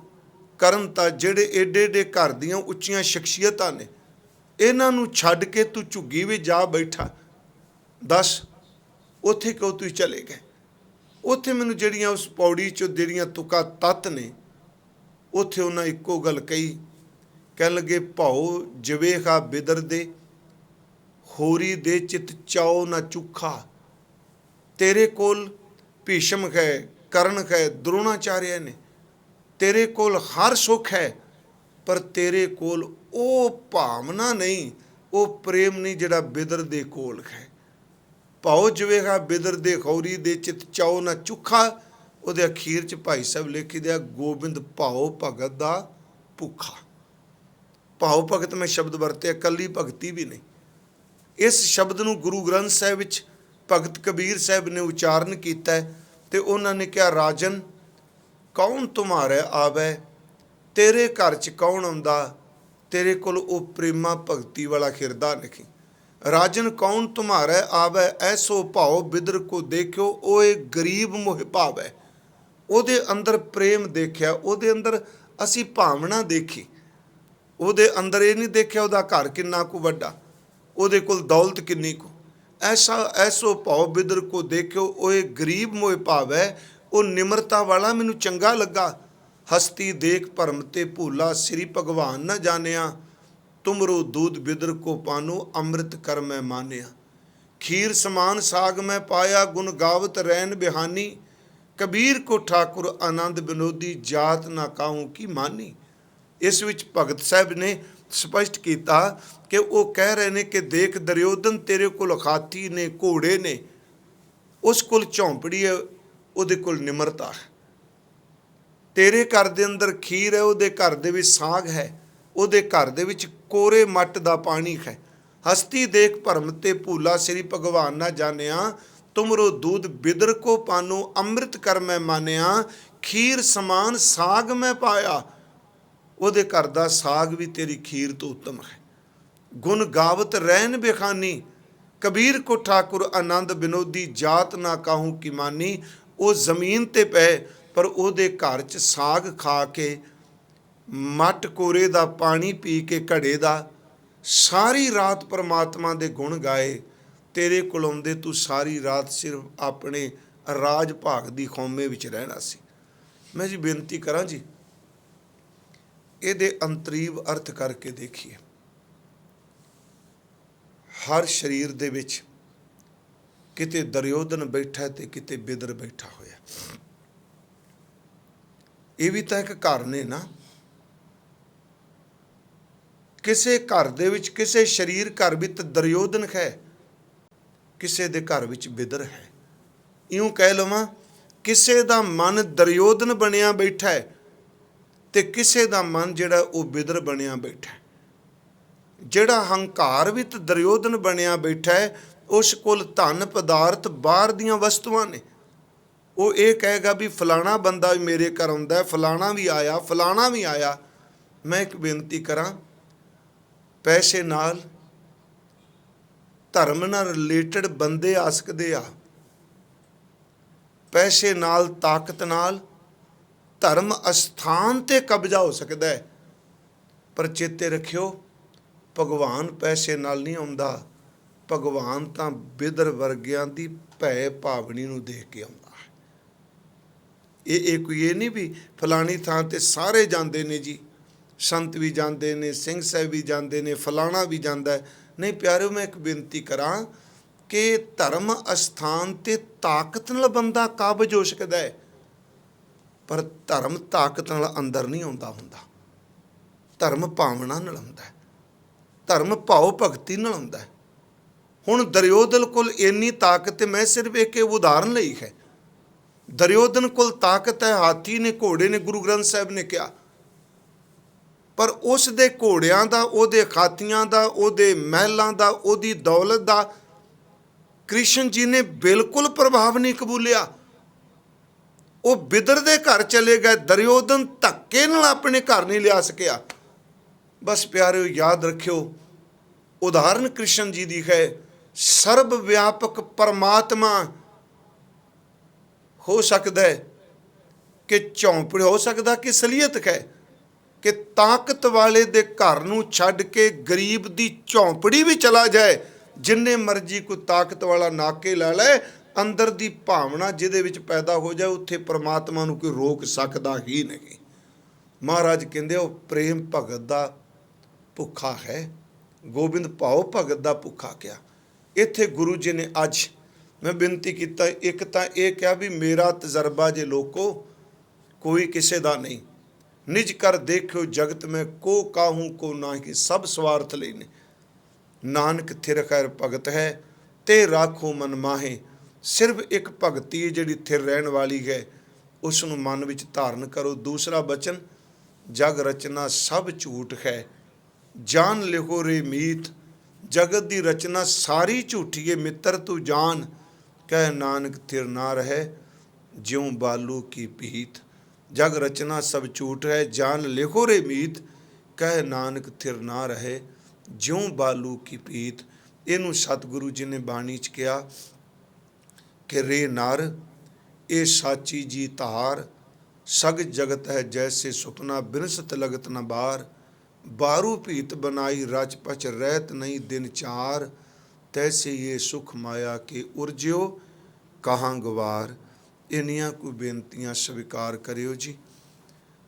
[SPEAKER 1] ਕਰਨ ਤਾਂ ਜਿਹੜੇ ਏਡੇ ਏਡੇ ਘਰ ਦੀਆਂ ਉੱਚੀਆਂ ਸ਼ਖਸੀਅਤਾਂ ਨੇ, ਇਹਨਾਂ ਨੂੰ ਛੱਡ ਕੇ ਤੂੰ ਝੁੱਗੀ ਵਿੱਚ ਜਾ ਬੈਠਾ, ਦੱਸ ਉੱਥੇ ਕਿਉਂ ਤੁਸੀਂ ਚਲੇ ਗਏ? ਉੱਥੇ ਮੈਨੂੰ ਜਿਹੜੀਆਂ ਉਸ ਪੌੜੀ 'ਚੋਂ ਜਿਹੜੀਆਂ ਤੁਕਾ ਤੱਤ ਨੇ, ਉੱਥੇ ਉਹਨਾਂ ਇੱਕੋ ਗੱਲ ਕਹੀ, ਕਹਿਣ ਲੱਗੇ, ਭਾਉ ਜਵੇਖਾ ਬਿਦਰ ਦੇ, ਹੋਰੀ ਦੇ ਚਿਤ ਚਾਓ ਨਾ ਚੁੱਖਾ। ਤੇਰੇ ਕੋਲ ਭੀਸ਼ਮ ਹੈ, ਕਰਨ ਹੈ, ਦਰੋਣਾਚਾਰਿਆ ਨੇ, ਤੇਰੇ ਕੋਲ ਹਰ ਸੁੱਖ ਹੈ, ਪਰ ਤੇਰੇ ਕੋਲ ਉਹ ਭਾਵਨਾ ਨਹੀਂ, ਉਹ ਪ੍ਰੇਮ ਨਹੀਂ ਜਿਹੜਾ ਬਿਦਰ ਦੇ ਕੋਲ ਹੈ। ਭਾਉ ਜਵੇਗਾ ਬਿਦਰ ਦੇ, ਖੌਰੀ ਦੇ ਚਿਤ ਚਾਓ ਨਾ ਚੁੱਖਾ। ਉਹਦੇ ਅਖੀਰ 'ਚ ਭਾਈ ਸਾਹਿਬ ਲਿਖਦੇ ਆ, ਗੋਬਿੰਦ ਭਾਉ ਭਗਤ ਦਾ ਭੁੱਖਾ। ਭਾਉ ਭਗਤ ਮੈਂ ਸ਼ਬਦ ਵਰਤਿਆ, ਇਕੱਲੀ ਭਗਤੀ ਵੀ ਨਹੀਂ। ਇਸ ਸ਼ਬਦ ਨੂੰ ਗੁਰੂ ਗ੍ਰੰਥ ਸਾਹਿਬ ਵਿੱਚ ਭਗਤ ਕਬੀਰ ਸਾਹਿਬ ਨੇ ਉਚਾਰਨ ਕੀਤਾ ਤੇ ਉਹਨਾਂ ਨੇ ਕਿਹਾ, ਰਾਜਨ ਕੌਣ ਤੁਮਾਰੇ ਆਵੇ, ਤੇਰੇ ਘਰ 'ਚ ਕੌਣ ਆਉਂਦਾ, ਤੇਰੇ ਕੋਲ ਉਹ ਪ੍ਰੇਮਾ ਭਗਤੀ ਵਾਲਾ ਹਿਰਦਾ ਨਹੀਂ। राजन कौन तुम्हारे आवे, ऐसो भाव बिदर को देखियो, ओए गरीब मोह भावै। ਉਹਦੇ ਅੰਦਰ ਪ੍ਰੇਮ ਦੇਖਿਆ, ਉਹਦੇ ਅੰਦਰ ਅਸੀਂ ਭਾਵਨਾ ਦੇਖੀ, ਉਹਦੇ ਅੰਦਰ ਇਹ ਨਹੀਂ ਦੇਖਿਆ ਉਹਦਾ ਘਰ ਕਿੰਨਾ ਕੁ ਵੱਡਾ, ਉਹਦੇ ਕੋਲ ਦੌਲਤ ਕਿੰਨੀ ਕੁ। ਐਸੋ ਭਾਉ ਬਿਦਰ ਕੋ ਦੇਖਿਓ, ਓਏ ਗਰੀਬ ਮੋਹ ਭਾਵੈ। ਉਹ ਨਿਮਰਤਾ ਵਾਲਾ ਮੈਨੂੰ ਚੰਗਾ ਲੱਗਾ। ਹਸਤੀ ਦੇਖ ਭਰਮ ਤੇ ਭੂਲਾ, ਸ੍ਰੀ ਭਗਵਾਨ ਨਾ ਜਾਣਿਆ। ਤੁਮਰੋ ਦੂਧ ਬਿਦਰ ਕੋ ਪਾਨੋ, ਅੰਮ੍ਰਿਤ ਕਰ ਮੈਂ ਮਾਨਿਆ। ਖੀਰ ਸਮਾਨ ਸਾਗ ਮੈਂ ਪਾਇਆ, ਗੁਣ ਗਾਵਤ ਰੈਨ ਬਿਹਾਨੀ। ਕਬੀਰ ਕੋ ਠਾਕੁਰ ਆਨੰਦ ਬਿਨੋਦੀ, ਜਾਤ ਨਾ ਕਾਹੂ ਕੀ ਮਾਨੀ। ਇਸ ਵਿੱਚ ਭਗਤ ਸਾਹਿਬ ਨੇ ਸਪਸ਼ਟ ਕੀਤਾ ਕਿ ਉਹ ਕਹਿ ਰਹੇ ਨੇ ਕਿ ਦੇਖ ਦੁਰਯੋਧਨ, ਤੇਰੇ ਕੋਲ ਹਾਥੀ ਨੇ, ਘੋੜੇ ਨੇ, ਉਸ ਕੋਲ ਝੌਂਪੜੀ ਹੈ, ਉਹਦੇ ਕੋਲ ਨਿਮਰਤਾ ਹੈ। ਤੇਰੇ ਘਰ ਦੇ ਅੰਦਰ ਖੀਰ ਹੈ, ਉਹਦੇ ਘਰ ਦੇ ਵਿੱਚ ਸਾਗ ਹੈ, ਉਹਦੇ ਘਰ ਦੇ ਵਿੱਚ ਕੋਰੇ ਮੱਟ ਦਾ ਪਾਣੀ ਹੈ। ਹਸਤੀ ਦੇਖ ਭਰਮ ਤੇ ਭੂਲਾ, ਸ੍ਰੀ ਭਗਵਾਨ ਨਾ ਜਾਣਿਆ। ਤੁਮਰੋ ਦੂਧ ਬਿਦਰ ਕੋ ਪਾਨੋ, ਅੰਮ੍ਰਿਤ ਕਰ ਮੈਂ ਮਾਨਿਆ। ਖੀਰ ਸਮਾਨ ਸਾਗ ਮੈਂ ਪਾਇਆ, ਉਹਦੇ ਘਰ ਦਾ ਸਾਗ ਵੀ ਤੇਰੀ ਖੀਰ ਤੋਂ ਉੱਤਮ ਹੈ। ਗੁਣ ਗਾਵਤ ਰਹਿਨ ਬਿਖਾਨੀ, ਕਬੀਰ ਕੋ ਠਾਕੁਰ ਆਨੰਦ ਬਿਨੋਦੀ, ਜਾਤ ਨਾ ਕਾਹੂ ਕੀ ਮਾਨੀ। ਉਹ ਜ਼ਮੀਨ ਤੇ ਪਏ ਪਰ ਉਹਦੇ ਘਰ 'ਚ ਸਾਗ ਖਾ ਕੇ, ਮੱਟ ਕੋਰੇ ਦਾ ਪਾਣੀ ਪੀ ਕੇ, ਘੜੇ ਦਾ, ਸਾਰੀ ਰਾਤ ਪਰਮਾਤਮਾ ਦੇ ਗੁਣ ਗਾਏ। ਤੇਰੇ ਕੋਲ ਆਉਂਦੇ ਤੂੰ ਸਾਰੀ ਰਾਤ ਸਿਰਫ ਆਪਣੇ ਰਾਜ ਭਾਗ ਦੀ ਖੌਮੇ ਵਿੱਚ ਰਹਿਣਾ ਸੀ। ਮੈਂ ਜੀ ਬੇਨਤੀ ਕਰਾਂ ਜੀ, ਇਹਦੇ ਅੰਤਰੀਵ ਅਰਥ ਕਰਕੇ ਦੇਖੀਏ। ਹਰ ਸਰੀਰ ਦੇ ਵਿੱਚ ਕਿਤੇ ਦੁਰਯੋਧਨ ਬੈਠਾ ਤੇ ਕਿਤੇ ਬਿਦਰ ਬੈਠਾ ਹੋਇਆ। ਇਹ ਵੀ ਤਾਂ ਇੱਕ ਘਰ ਨੇ ਨਾ। ਕਿਸੇ ਘਰ ਦੇ ਵਿੱਚ, ਕਿਸੇ ਸਰੀਰ ਘਰ ਵਿੱਚ ਦੁਰਯੋਧਨ ਹੈ, ਕਿਸੇ ਦੇ ਘਰ ਵਿੱਚ ਬਿਦਰ ਹੈ। ਇਉਂ ਕਹਿ ਲਵਾਂ, ਕਿਸੇ ਦਾ ਮਨ ਦੁਰਯੋਧਨ ਬਣਿਆ ਬੈਠਾ ਹੈ ਤੇ ਕਿਸੇ ਦਾ ਮਨ ਜਿਹੜਾ ਉਹ ਬਿਦਰ ਬਣਿਆ ਬੈਠਾ ਹੈ। ਜਿਹੜਾ ਹੰਕਾਰ ਵਿੱਚ ਦੁਰਯੋਧਨ ਬਣਿਆ ਬੈਠਾ ਹੈ, ਉਸ ਕੋਲ ਧਨ ਪਦਾਰਥ ਬਾਹਰ ਦੀਆਂ ਵਸਤੂਆਂ ਨੇ। ਉਹ ਇਹ ਕਹੇਗਾ ਵੀ ਫਲਾਣਾ ਬੰਦਾ ਵੀ ਮੇਰੇ ਘਰ ਆਉਂਦਾ, ਫਲਾਣਾ ਵੀ ਆਇਆ, ਫਲਾਣਾ ਵੀ ਆਇਆ। ਮੈਂ ਇੱਕ ਬੇਨਤੀ ਕਰਾਂ, ਪੈਸੇ ਨਾਲ, ਧਰਮ ਨਾਲ ਰਿਲੇਟਡ ਬੰਦੇ ਆ ਸਕਦੇ ਆ। ਪੈਸੇ ਨਾਲ, ਤਾਕਤ ਨਾਲ ਧਰਮ ਅਸਥਾਨ ਤੇ ਕਬਜ਼ਾ ਹੋ ਸਕਦਾ ਹੈ। ਪਰ ਚੇਤੇ ਰੱਖਿਓ, ਭਗਵਾਨ ਪੈਸੇ ਨਾਲ ਨਹੀਂ ਆਉਂਦਾ। ਭਗਵਾਨ ਤਾਂ ਬਿਦਰ ਵਰਗਿਆਂ ਦੀ ਭੈ ਭਾਵਨੀ ਨੂੰ ਦੇਖ ਕੇ ਆਉਂਦਾ ਹੈ। ਇਹ ਕੋਈ ਇਹ ਨਹੀਂ ਵੀ ਫਲਾਣੀ ਥਾਂ ਤੇ ਸਾਰੇ ਜਾਂਦੇ ਨੇ ਜੀ, ਸੰਤ ਵੀ ਜਾਂਦੇ ਨੇ, ਸਿੰਘ ਸਾਹਿਬ ਵੀ ਜਾਂਦੇ ਨੇ, ਫਲਾਣਾ ਵੀ ਜਾਂਦਾ। ਨਹੀਂ ਪਿਆਰਿਓ, ਮੈਂ ਇੱਕ ਬੇਨਤੀ ਕਰਾਂ ਕਿ ਧਰਮ ਅਸਥਾਨ ਤੇ ਤਾਕਤ ਨਾਲ ਬੰਦਾ ਕਾਬਜ ਹੋ ਸਕਦਾ ਹੈ, ਪਰ ਧਰਮ ਤਾਕਤ ਨਾਲ ਅੰਦਰ ਨਹੀਂ ਆਉਂਦਾ ਹੁੰਦਾ। ਧਰਮ ਭਾਵਨਾ ਨਾਲ ਆਉਂਦਾ ਹੈ, ਧਰਮ ਭਾਵ ਭਗਤੀ ਨਾਲ ਆਉਂਦਾ ਹੈ। ਹੁਣ ਦੁਰਯੋਧਨ ਕੋਲ ਇੰਨੀ ਤਾਕਤ ਹੈ, ਮੈਂ ਸਿਰਫ ਇੱਕ ਉਦਾਹਰਨ ਲਈ ਹੈ। ਦੁਰਯੋਧਨ ਕੋਲ ਤਾਕਤ ਹੈ, ਹਾਥੀ ਨੇ, ਘੋੜੇ ਨੇ, ਗੁਰੂ ਗ੍ਰੰਥ ਸਾਹਿਬ ਨੇ ਕਿਹਾ, ਪਰ ਉਸ ਦੇ ਘੋੜਿਆਂ ਦਾ, ਉਹਦੇ ਹਾਥੀਆਂ ਦਾ, ਉਹਦੇ ਮਹਿਲਾਂ ਦਾ, ਉਹਦੀ ਦੌਲਤ ਦਾ ਕ੍ਰਿਸ਼ਨ ਜੀ ਨੇ ਬਿਲਕੁਲ ਪ੍ਰਭਾਵ ਨਹੀਂ ਕਬੂਲਿਆ। ਉਹ ਬਿਦਰ ਦੇ ਘਰ ਚਲੇ ਗਏ। ਦੁਰਯੋਧਨ ਧੱਕੇ ਨਾਲ ਆਪਣੇ ਘਰ ਨਹੀਂ ਲਿਆ ਸਕਿਆ। ਬਸ ਪਿਆਰਿਓ, ਯਾਦ ਰੱਖਿਓ, ਉਦਾਹਰਨ ਕ੍ਰਿਸ਼ਨ ਜੀ ਦੀ ਹੈ। ਸਰਬ ਵਿਆਪਕ ਪਰਮਾਤਮਾ ਹੋ ਸਕਦਾ ਹੈ ਕਿ ਝੌਂਪੜ, ਹੋ ਸਕਦਾ ਕਿ ਅਸਲੀਅਤ ਹੈ ਕਿ ਤਾਕਤ ਵਾਲੇ ਦੇ ਘਰ ਨੂੰ ਛੱਡ ਕੇ ਗਰੀਬ ਦੀ ਝੌਂਪੜੀ ਵੀ ਚਲਾ ਜਾਏ। ਜਿੰਨੇ ਮਰਜ਼ੀ ਕੋਈ ਤਾਕਤ ਵਾਲਾ ਨਾਕੇ ਲਾ ਲੈ, ਅੰਦਰ ਦੀ ਭਾਵਨਾ ਜਿਹਦੇ ਵਿੱਚ ਪੈਦਾ ਹੋ ਜਾਏ, ਉੱਥੇ ਪਰਮਾਤਮਾ ਨੂੰ ਕੋਈ ਰੋਕ ਸਕਦਾ ਹੀ ਨਹੀਂ। ਮਹਾਰਾਜ ਕਹਿੰਦੇ ਉਹ ਪ੍ਰੇਮ ਭਗਤ ਦਾ ਭੁੱਖਾ ਹੈ, ਗੋਬਿੰਦ ਭਾਉ ਭਗਤ ਦਾ ਭੁੱਖਾ ਕਿਹਾ। ਇੱਥੇ ਗੁਰੂ ਜੀ ਨੇ ਅੱਜ ਮੈਂ ਬੇਨਤੀ ਕੀਤਾ, ਇੱਕ ਤਾਂ ਇਹ ਕਿਹਾ ਵੀ ਮੇਰਾ ਤਜਰਬਾ ਜੇ ਲੋਕੋ ਕੋਈ ਕਿਸੇ ਦਾ ਨਹੀਂ। ਨਿਜ ਕਰ ਦੇਖਿਓ ਜਗਤ ਮੈਂ, ਕੋ ਕਾਹੂ ਕੋ ਨਾਹੀ, ਸਭ ਸਵਾਰਥ ਲਈ ਨੇ। ਨਾਨਕ ਥਿਰ ਖੈਰ ਭਗਤ ਹੈ, ਤੇ ਰਾਖੋ ਮਨ ਮਾਹੇ। ਸਿਰਫ ਇੱਕ ਭਗਤੀ ਜਿਹੜੀ ਥਿਰ ਰਹਿਣ ਵਾਲੀ ਹੈ, ਉਸ ਨੂੰ ਮਨ ਵਿੱਚ ਧਾਰਨ ਕਰੋ। ਦੂਸਰਾ ਬਚਨ, ਜਗ ਰਚਨਾ ਸਭ ਝੂਠ ਹੈ, ਜਾਨ ਲਿਖੋ ਰੇ ਮੀਤ। ਜਗਤ ਦੀ ਰਚਨਾ ਸਾਰੀ ਝੂਠੀ ਹੈ, ਮਿੱਤਰ ਤੂੰ ਜਾਨ। ਕਹਿ ਨਾਨਕ ਥਿਰ ਨਾ ਰਹੇ, ਜਿਉਂ ਬਾਲੂ ਕੀ ਪੀਤ। ਜਗ ਰਚਨਾ ਸਭ ਝੂਠ ਹੈ, ਜਾਨ ਲਿਖੋ ਰੇ ਮੀਤ। ਕਹਿ ਨਾਨਕ ਥਿਰ ਨਾ ਰਹੇ, ਜਿਉਂ ਬਾਲੂ ਕੀ ਪੀਤ। ਇਹਨੂੰ ਸਤਿਗੁਰੂ ਜੀ ਨੇ ਬਾਣੀ 'ਚ ਕਿਹਾ ਕਿ ਰੇ ਨਰ ਇਹ ਸਾਚੀ ਜੀ ਧਾਰ, ਸਗ ਜਗਤ ਹੈ ਜੈਸੇ ਸੁਪਨਾ ਬਿਨਸਤ ਲਗਤ ਨ ਬਾਰ, ਬਾਰੂ ਭੀਤ बनाई रच पच रहत नहीं दिन चार, तैसे ये सुख माया के उर्ज्यो कहाँ गवार। इनिया को बेनतियां स्वीकार करियो जी।